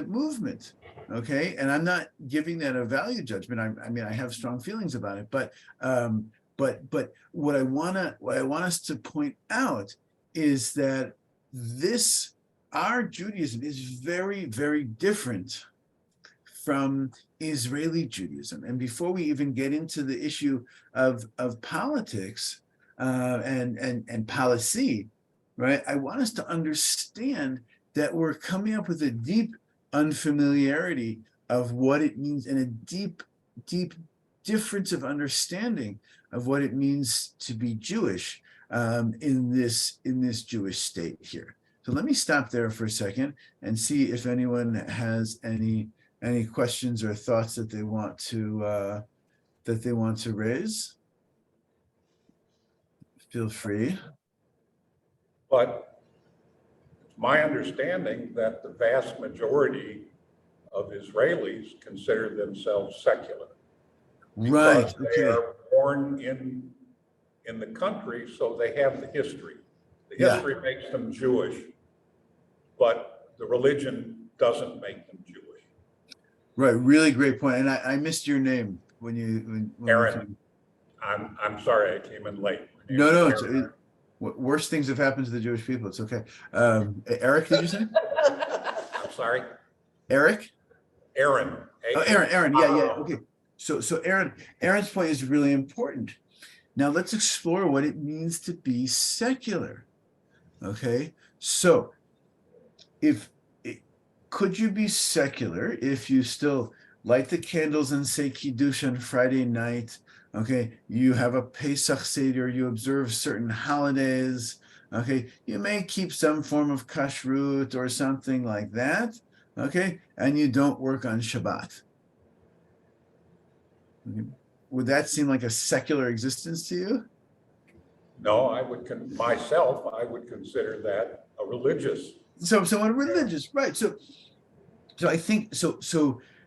movement. Okay, and I'm not giving that a value judgment. I mean, I have strong feelings about it, but what I want us to point out is that our Judaism is very, very different from Israeli Judaism. And before we even get into the issue of politics and policy, right, I want us to understand that we're coming up with a deep unfamiliarity of what it means and a deep, deep difference of understanding of what it means to be Jewish in this Jewish state here. So let me stop there for a second and see if anyone has any questions or thoughts that they want to raise. Feel free. But it's my understanding that the vast majority of Israelis consider themselves secular. Right. Because they are born in the country, so they have the history. The history makes them Jewish, but the religion doesn't make them Jewish. Right. Really great point. And I missed your name when Aaron, I'm sorry I came in late. No. Worse things have happened to the Jewish people. It's okay. Eric, did you say? I'm sorry. Eric? Aaron. Oh, Aaron. Yeah. Okay. So Aaron's point is really important. Now let's explore what it means to be secular. Okay. So could you be secular if you still light the candles and say Kiddush on Friday night? Okay, you have a Pesach Seder, you observe certain holidays. Okay, you may keep some form of kashrut or something like that. Okay, and you don't work on Shabbat. Okay. Would that seem like a secular existence to you? No, I would consider that a religious. So a religious, right? So I think so.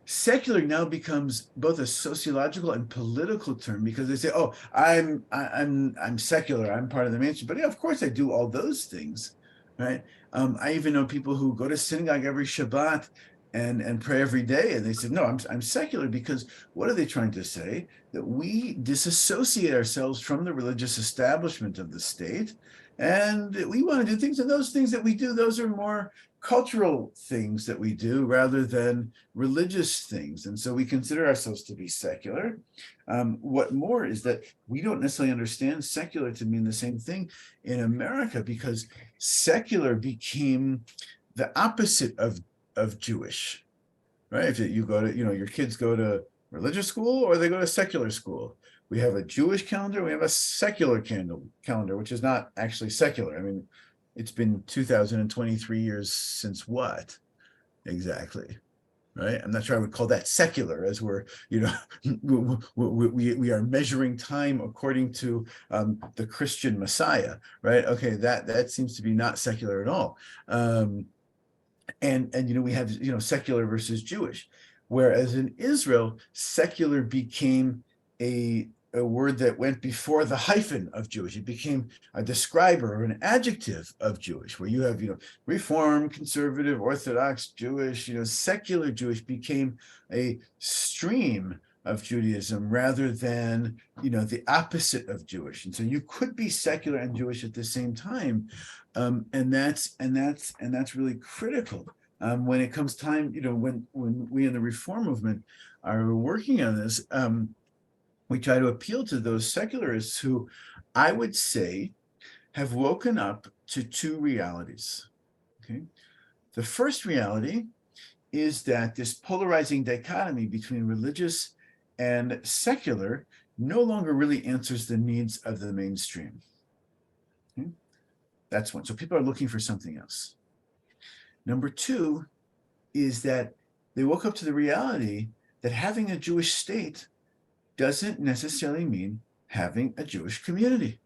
Secular now becomes both a sociological and political term because they say, "Oh, I'm secular. I'm part of the mainstream." But yeah, of course, I do all those things, right? I even know people who go to synagogue every Shabbat and pray every day, and they said, "No, I'm secular," because what are they trying to say? That we disassociate ourselves from the religious establishment of the state, and we want to do things, and those things that we do, those are more cultural things that we do rather than religious things. And so we consider ourselves to be secular. What more is that we don't necessarily understand secular to mean the same thing in America, because secular became the opposite of Jewish, right? If you go to, your kids go to religious school or they go to secular school. We have a Jewish calendar, we have a secular calendar, which is not actually secular. I mean, it's been 2023 years since what exactly, right? I'm not sure I would call that secular, as we're, we are measuring time according to the Christian Messiah, right? Okay, that seems to be not secular at all. And we have, secular versus Jewish, whereas in Israel, secular became a word that went before the hyphen of Jewish. It became a describer or an adjective of Jewish, where you have, Reform, conservative, Orthodox, Jewish, secular Jewish became a stream of Judaism rather than, the opposite of Jewish. And so you could be secular and Jewish at the same time. And that's really critical. When it comes time, when we in the Reform movement are working on this, we try to appeal to those secularists who I would say have woken up to two realities. Okay. The first reality is that this polarizing dichotomy between religious and secular no longer really answers the needs of the mainstream. Okay. That's one. So people are looking for something else. Number two is that they woke up to the reality that having a Jewish state doesn't necessarily mean having a Jewish community,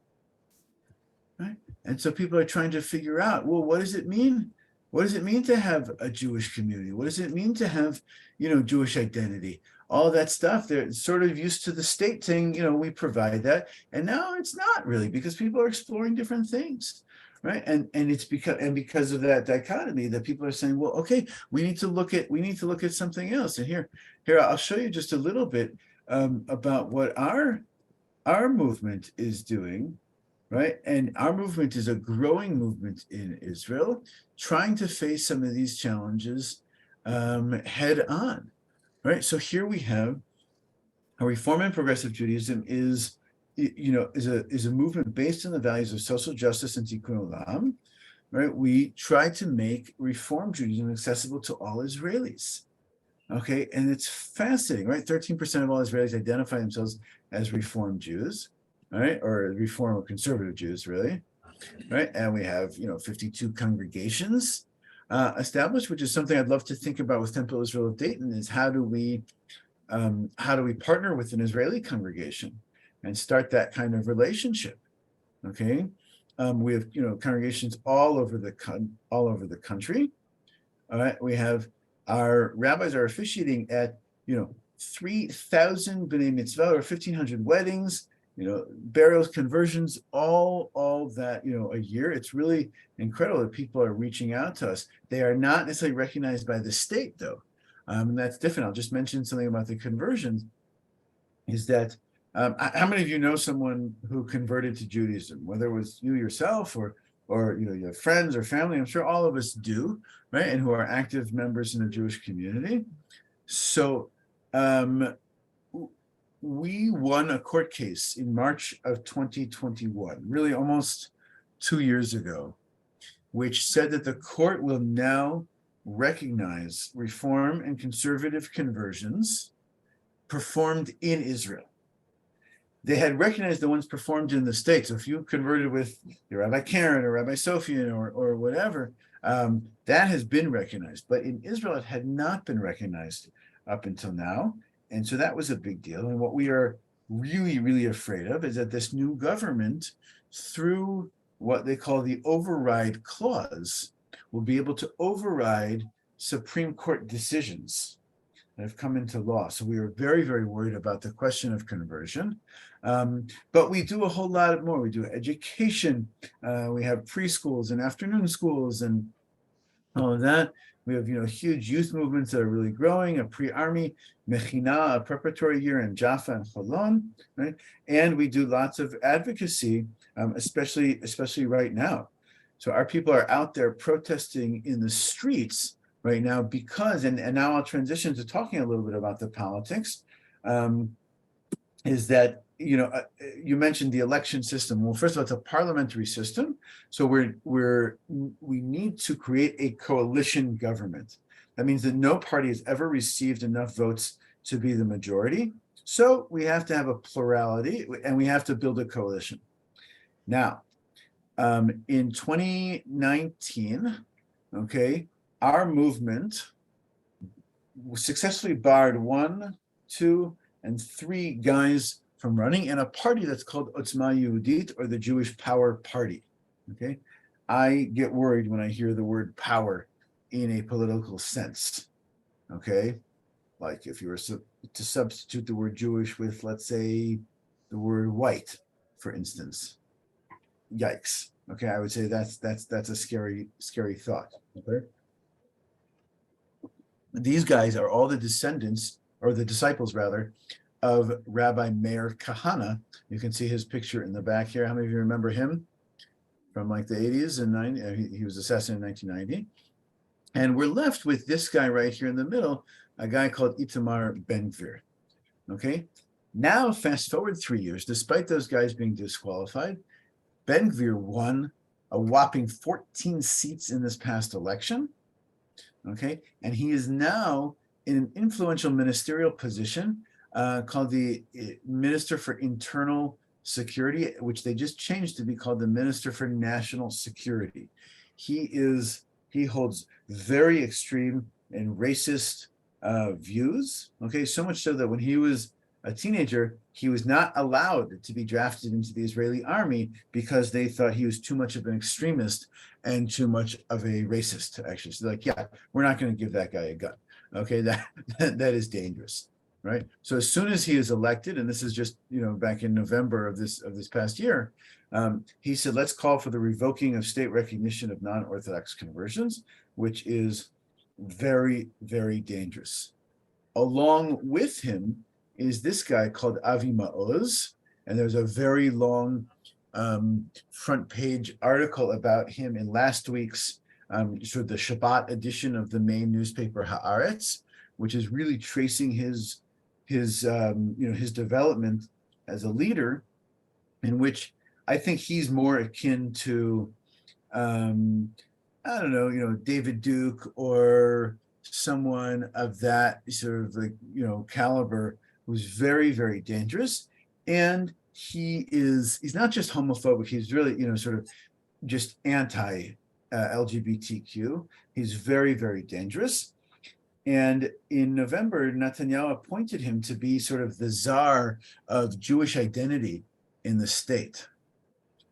right? And so people are trying to figure out, well, what does it mean? What does it mean to have a Jewish community? What does it mean to have, Jewish identity? all that stuff. They're sort of used to the state saying, we provide that. And now it's not really, because people are exploring different things, right? And it's because of that dichotomy that people are saying, well, okay, we need to look at something else. And here I'll show you just a little bit about what our movement is doing, right? And our movement is a growing movement in Israel, trying to face some of these challenges head on, right? So here we have a Reform and Progressive Judaism is a movement based on the values of social justice and tikkun olam, right? We try to make Reform Judaism accessible to all Israelis. Okay, and it's fascinating, right? 13% of all Israelis identify themselves as Reform Jews, right? Or Reform or Conservative Jews, really, right? And we have, 52 congregations established, which is something I'd love to think about with Temple Israel of Dayton, is how do we partner with an Israeli congregation and start that kind of relationship, okay? We have, congregations all over the country, all right? We have our rabbis are officiating at, 3,000 b'nai mitzvah or 1,500 weddings, burials, conversions, all that, a year. It's really incredible that people are reaching out to us. They are not necessarily recognized by the state, though. And that's different. I'll just mention something about the conversions, is that, how many of you know someone who converted to Judaism, whether it was you yourself or you have friends or family? I'm sure all of us do, right? And who are active members in the Jewish community. So we won a court case in March of 2021, really almost 2 years ago, which said that the court will now recognize Reform and conservative conversions performed in Israel. They had recognized the ones performed in the States. So if you converted with your Rabbi Karen or Rabbi Sofian or whatever, that has been recognized. But in Israel, it had not been recognized up until now. And so that was a big deal. And what we are really, really afraid of is that this new government, through what they call the override clause, will be able to override Supreme Court decisions that have come into law. So we are very, very worried about the question of conversion. But we do a whole lot more. We do education. We have preschools and afternoon schools and all of that. We have, huge youth movements that are really growing, a pre-army mechina, a preparatory year in Jaffa and Cholon, right? And we do lots of advocacy, especially right now. So our people are out there protesting in the streets right now because, and now I'll transition to talking a little bit about the politics, is that, you mentioned the election system. Well, first of all, it's a parliamentary system. So we need to create a coalition government. That means that no party has ever received enough votes to be the majority. So we have to have a plurality and we have to build a coalition. Now, in 2019, okay, our movement successfully barred 1, 2, and 3 guys from running in a party that's called Otzma Yehudit, or the Jewish Power Party. Okay, I get worried when I hear the word power in a political sense. Okay, like if you were to substitute the word Jewish with, let's say, the word white, for instance, yikes. Okay, I would say that's a scary thought. Okay, these guys are all the descendants, or the disciples rather, of Rabbi Meir Kahana. You can see his picture in the back here. How many of you remember him from like the 80s and 90s? He was assassinated in 1990. And we're left with this guy right here in the middle, a guy called Itamar Ben-Gvir. Okay, now fast forward 3 years, despite those guys being disqualified, Ben-Gvir won a whopping 14 seats in this past election. Okay, and he is now in an influential ministerial position called the Minister for Internal Security, which they just changed to be called the Minister for National Security. He holds very extreme and racist views. Okay, so much so that when he was a teenager, he was not allowed to be drafted into the Israeli army because they thought he was too much of an extremist and too much of a racist, actually. So they're like, yeah, we're not going to give that guy a gun. Okay, that is dangerous. right? So as soon as he is elected, and this is just, back in November of this past year, he said, let's call for the revoking of state recognition of non-Orthodox conversions, which is very, very dangerous. Along with him is this guy called Avi Maoz, and there's a very long front page article about him in last week's sort of the Shabbat edition of the main newspaper Haaretz, which is really tracing his development as a leader, in which I think he's more akin to David Duke or someone of that sort of caliber, who's very, very dangerous. And he's not just homophobic, he's really, sort of just anti LGBTQ. He's very, very dangerous. And in November, Netanyahu appointed him to be sort of the czar of Jewish identity in the state.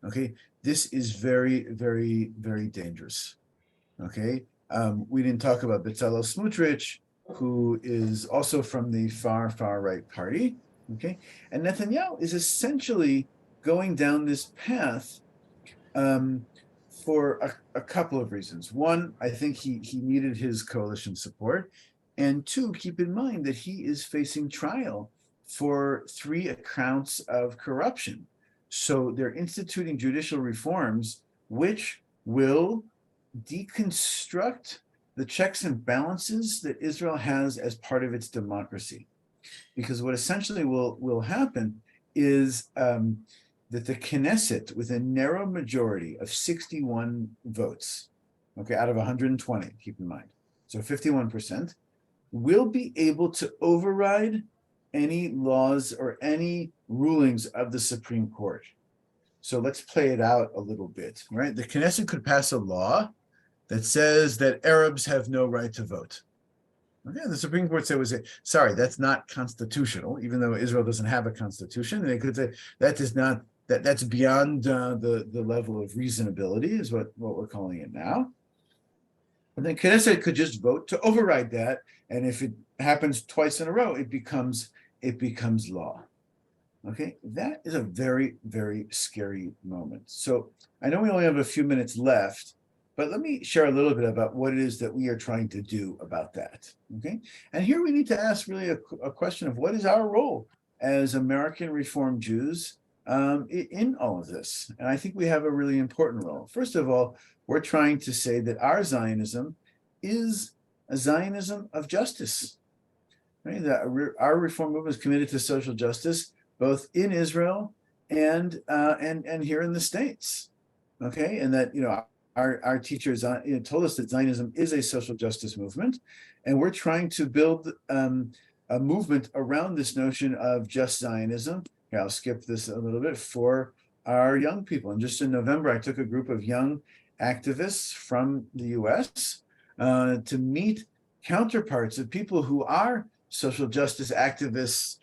Okay, this is very, very, very dangerous. Okay, we didn't talk about Bezalel Smotrich, who is also from the far, far right party. Okay, and Netanyahu is essentially going down this path for a couple of reasons. One, I think he needed his coalition support. And two, keep in mind that he is facing trial for 3 accounts of corruption. So they're instituting judicial reforms which will deconstruct the checks and balances that Israel has as part of its democracy. Because what essentially will happen is that the Knesset, with a narrow majority of 61 votes, okay, out of 120, keep in mind, so 51%, will be able to override any laws or any rulings of the Supreme Court. So let's play it out a little bit, right? The Knesset could pass a law that says that Arabs have no right to vote. Okay, the Supreme Court would say, sorry, that's not constitutional, even though Israel doesn't have a constitution. And they could say that's beyond the level of reasonability, is what we're calling it now. And then Knesset could just vote to override that, and if it happens twice in a row, it becomes law. Okay, that is a very, very scary moment. So I know we only have a few minutes left, but let me share a little bit about what it is that we are trying to do about that. Okay, and here we need to ask really a question of what is our role as American Reform Jews in all of this. And I think we have a really important role. First of all, we're trying to say that our Zionism is a Zionism of justice. Right? That our reform movement is committed to social justice, both in Israel and here in the States. Okay, and that our teachers told us that Zionism is a social justice movement, and we're trying to build a movement around this notion of just Zionism. Here, I'll skip this a little bit for our young people. And just in November, I took a group of young activists from the US to meet counterparts of people who are social justice activists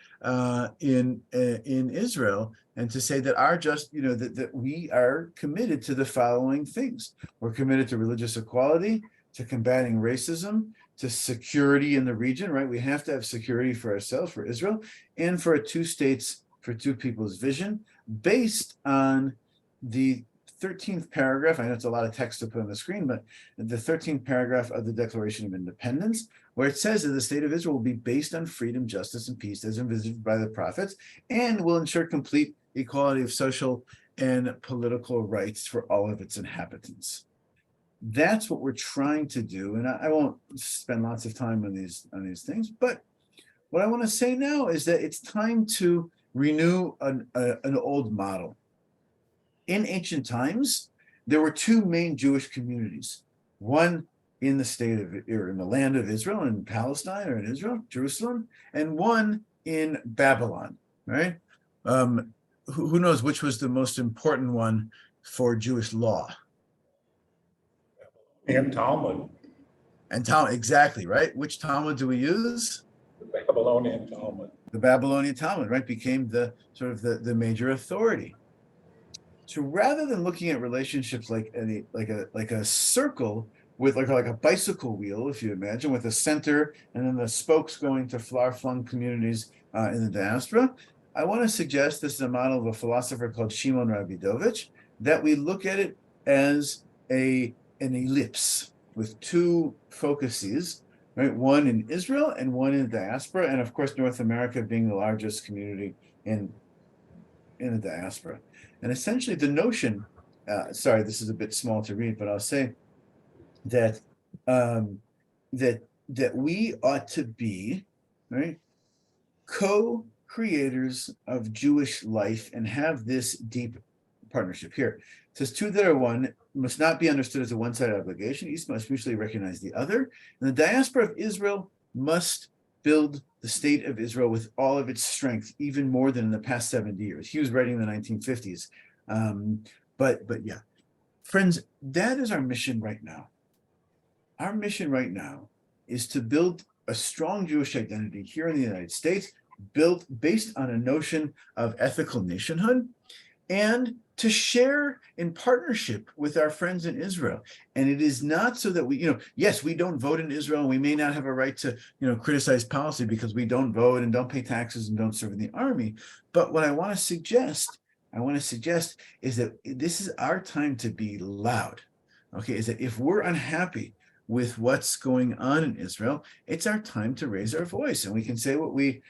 in Israel, and to say that that we are committed to the following things. We're committed to religious equality, to combating racism, to security in the region, right? We have to have security for ourselves, for Israel, and for a two states, for two peoples vision, based on the 13th paragraph. I know it's a lot of text to put on the screen, but the 13th paragraph of the Declaration of Independence, where it says that the state of Israel will be based on freedom, justice, and peace as envisaged by the prophets, and will ensure complete equality of social and political rights for all of its inhabitants. That's what we're trying to do. And I won't spend lots of time on these things, but what I want to say now is that it's time to renew an old model. In ancient times, there were two main Jewish communities, one in the state of, or in the land of Israel, in Palestine or in Israel, Jerusalem, and one in Babylon, right? Who knows which was the most important one for Jewish law? And Talmud, And Talmud, exactly, right? Which Talmud do we use? the Babylonian Talmud. The Babylonian Talmud, right? Became the sort of the major authority. So rather than looking at relationships like a circle with like a bicycle wheel, if you imagine, with a center and then the spokes going to far-flung communities in the diaspora. I want to suggest this is a model of a philosopher called Shimon Rabidovich, that we look at it as an ellipse with two focuses, right? One in Israel and one in the diaspora, and of course North America being the largest community in the diaspora. And essentially the notion, sorry, this is a bit small to read, but I'll say that that we ought to be, right, co-creators of Jewish life and have this deep partnership. Here it says, two that are one must not be understood as a one-sided obligation. Each must mutually recognize the other. And the diaspora of Israel must build the state of Israel with all of its strength, even more than in the past 70 years. He was writing in the 1950s. But yeah, friends, that is our mission right now. Our mission right now is to build a strong Jewish identity here in the United States, built based on a notion of ethical nationhood, and to share in partnership with our friends in Israel. And it is not so that we, yes, we don't vote in Israel, and we may not have a right to, criticize policy because we don't vote and don't pay taxes and don't serve in the army. But what I want to suggest is that this is our time to be loud. Okay, is that if we're unhappy with what's going on in Israel, it's our time to raise our voice. And we can say what we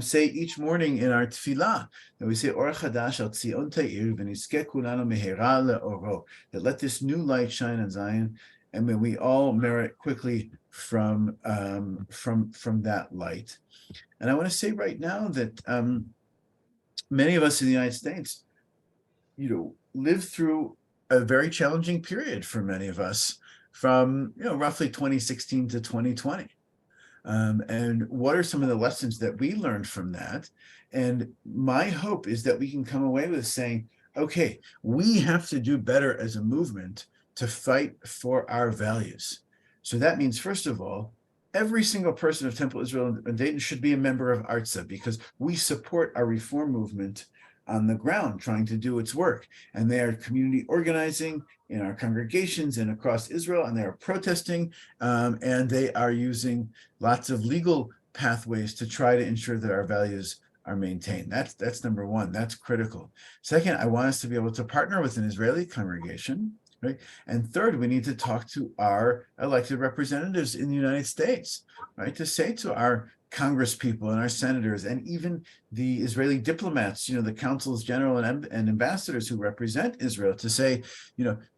say each morning in our tefillah, that we say, Or chadash al Tzion ta'ir v'nizkeh kulanu mehera le'oro, that let this new light shine on Zion, and may we all merit quickly from that light. And I want to say right now that many of us in the United States, lived through a very challenging period for many of us, from roughly 2016 to 2020. And what are some of the lessons that we learned from that? And my hope is that we can come away with saying, okay, we have to do better as a movement to fight for our values. So that means, first of all, every single person of Temple Israel and Dayton should be a member of ARTSA, because we support our reform movement on the ground trying to do its work. And they are community organizing in our congregations and across Israel, and they are protesting, and they are using lots of legal pathways to try to ensure that our values are maintained. That's number one. That's critical. Second, I want us to be able to partner with an Israeli congregation, right? And third, we need to talk to our elected representatives in the United States, right? To say to our Congress people and our senators and even the Israeli diplomats, the consuls general and ambassadors who represent Israel, to say,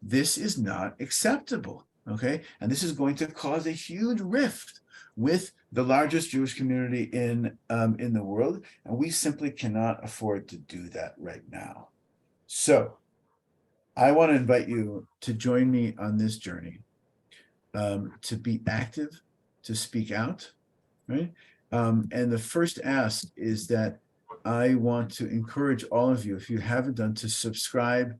this is not acceptable, okay? And this is going to cause a huge rift with the largest Jewish community in the world, and we simply cannot afford to do that right now. So I want to invite you to join me on this journey, to be active, to speak out, right? And the first ask is that I want to encourage all of you, if you haven't done, to subscribe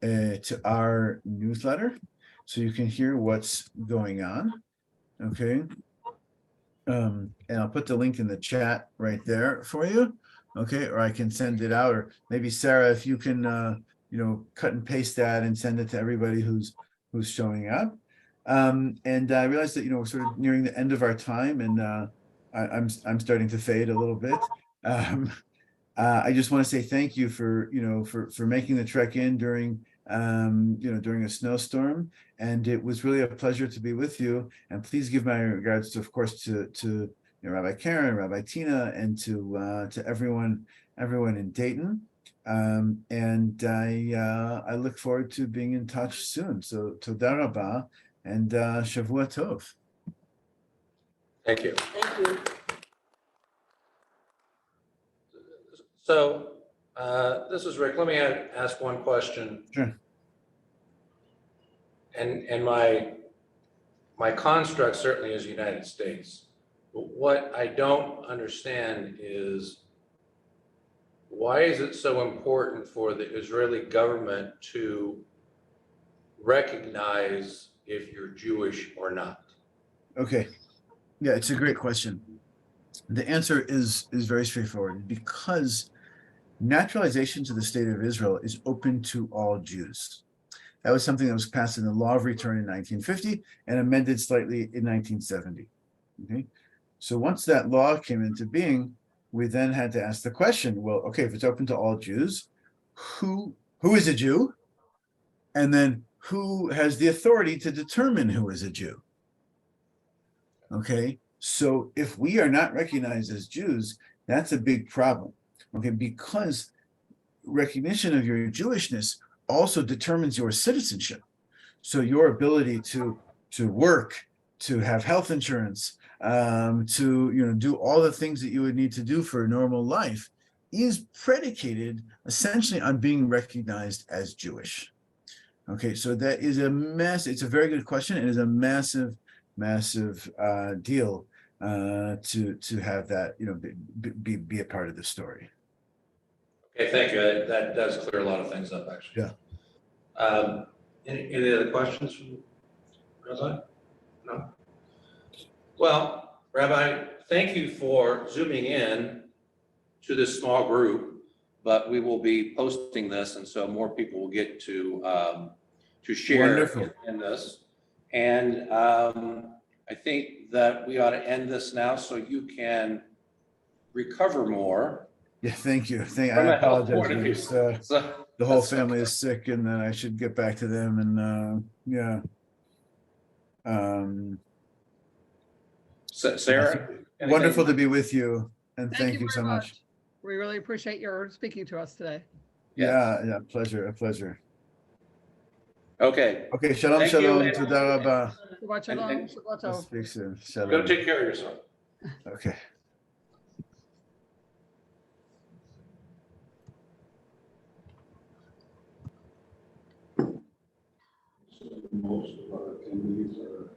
to our newsletter so you can hear what's going on, okay? And I'll put the link in the chat right there for you, okay? Or I can send it out, or maybe Sarah, if you can, cut and paste that and send it to everybody who's showing up. And I realized that, we're sort of nearing the end of our time, and I'm starting to fade a little bit. I just want to say thank you for making the trek in during during a snowstorm, and it was really a pleasure to be with you. And please give my regards to, of course, to Rabbi Karen, Rabbi Tina, and to everyone in Dayton. And I look forward to being in touch soon. So toda rabba and Shavua Tov. Thank you. Thank you. So this is Rick. Let me ask one question. Sure. And my construct certainly is United States. But what I don't understand is, why is it so important for the Israeli government to recognize if you're Jewish or not? Okay. Yeah, it's a great question. The answer is very straightforward. Because naturalization to the state of Israel is open to all Jews. That was something that was passed in the Law of Return in 1950 and amended slightly in 1970. Okay, so once that law came into being, we then had to ask the question, well, okay, if it's open to all Jews, who is a Jew? And then who has the authority to determine who is a Jew? Okay, so if we are not recognized as Jews, that's a big problem. Okay, because recognition of your Jewishness also determines your citizenship. So your ability to work, to have health insurance, to do all the things that you would need to do for a normal life is predicated essentially on being recognized as Jewish. Okay, so that is it's a very good question. It is a massive deal to have that be a part of the story. Okay, thank you. That does clear a lot of things up, actually. Yeah. Any other questions from Rabbi? No? Well, Rabbi, thank you for zooming in to this small group, but we will be posting this, and so more people will get to share Wonderful. in this. And I think that we ought to end this now so you can recover more. Yeah, thank you. I From a health apologize. point of view. So, The whole that's family okay. is sick, and then I should get back to them. And yeah. Sarah? anything? Wonderful to be with you, and Thank thank you very so much. We really appreciate your speaking to us today. Yes. Yeah, pleasure, a pleasure. Okay, Okay, shalom, Thank you, shalom, and- toda rabba. Shabbat shalom, And- Shabbat We'll tov. speak soon. go Shalom. take care of yourself. Okay. Most of our attendees are,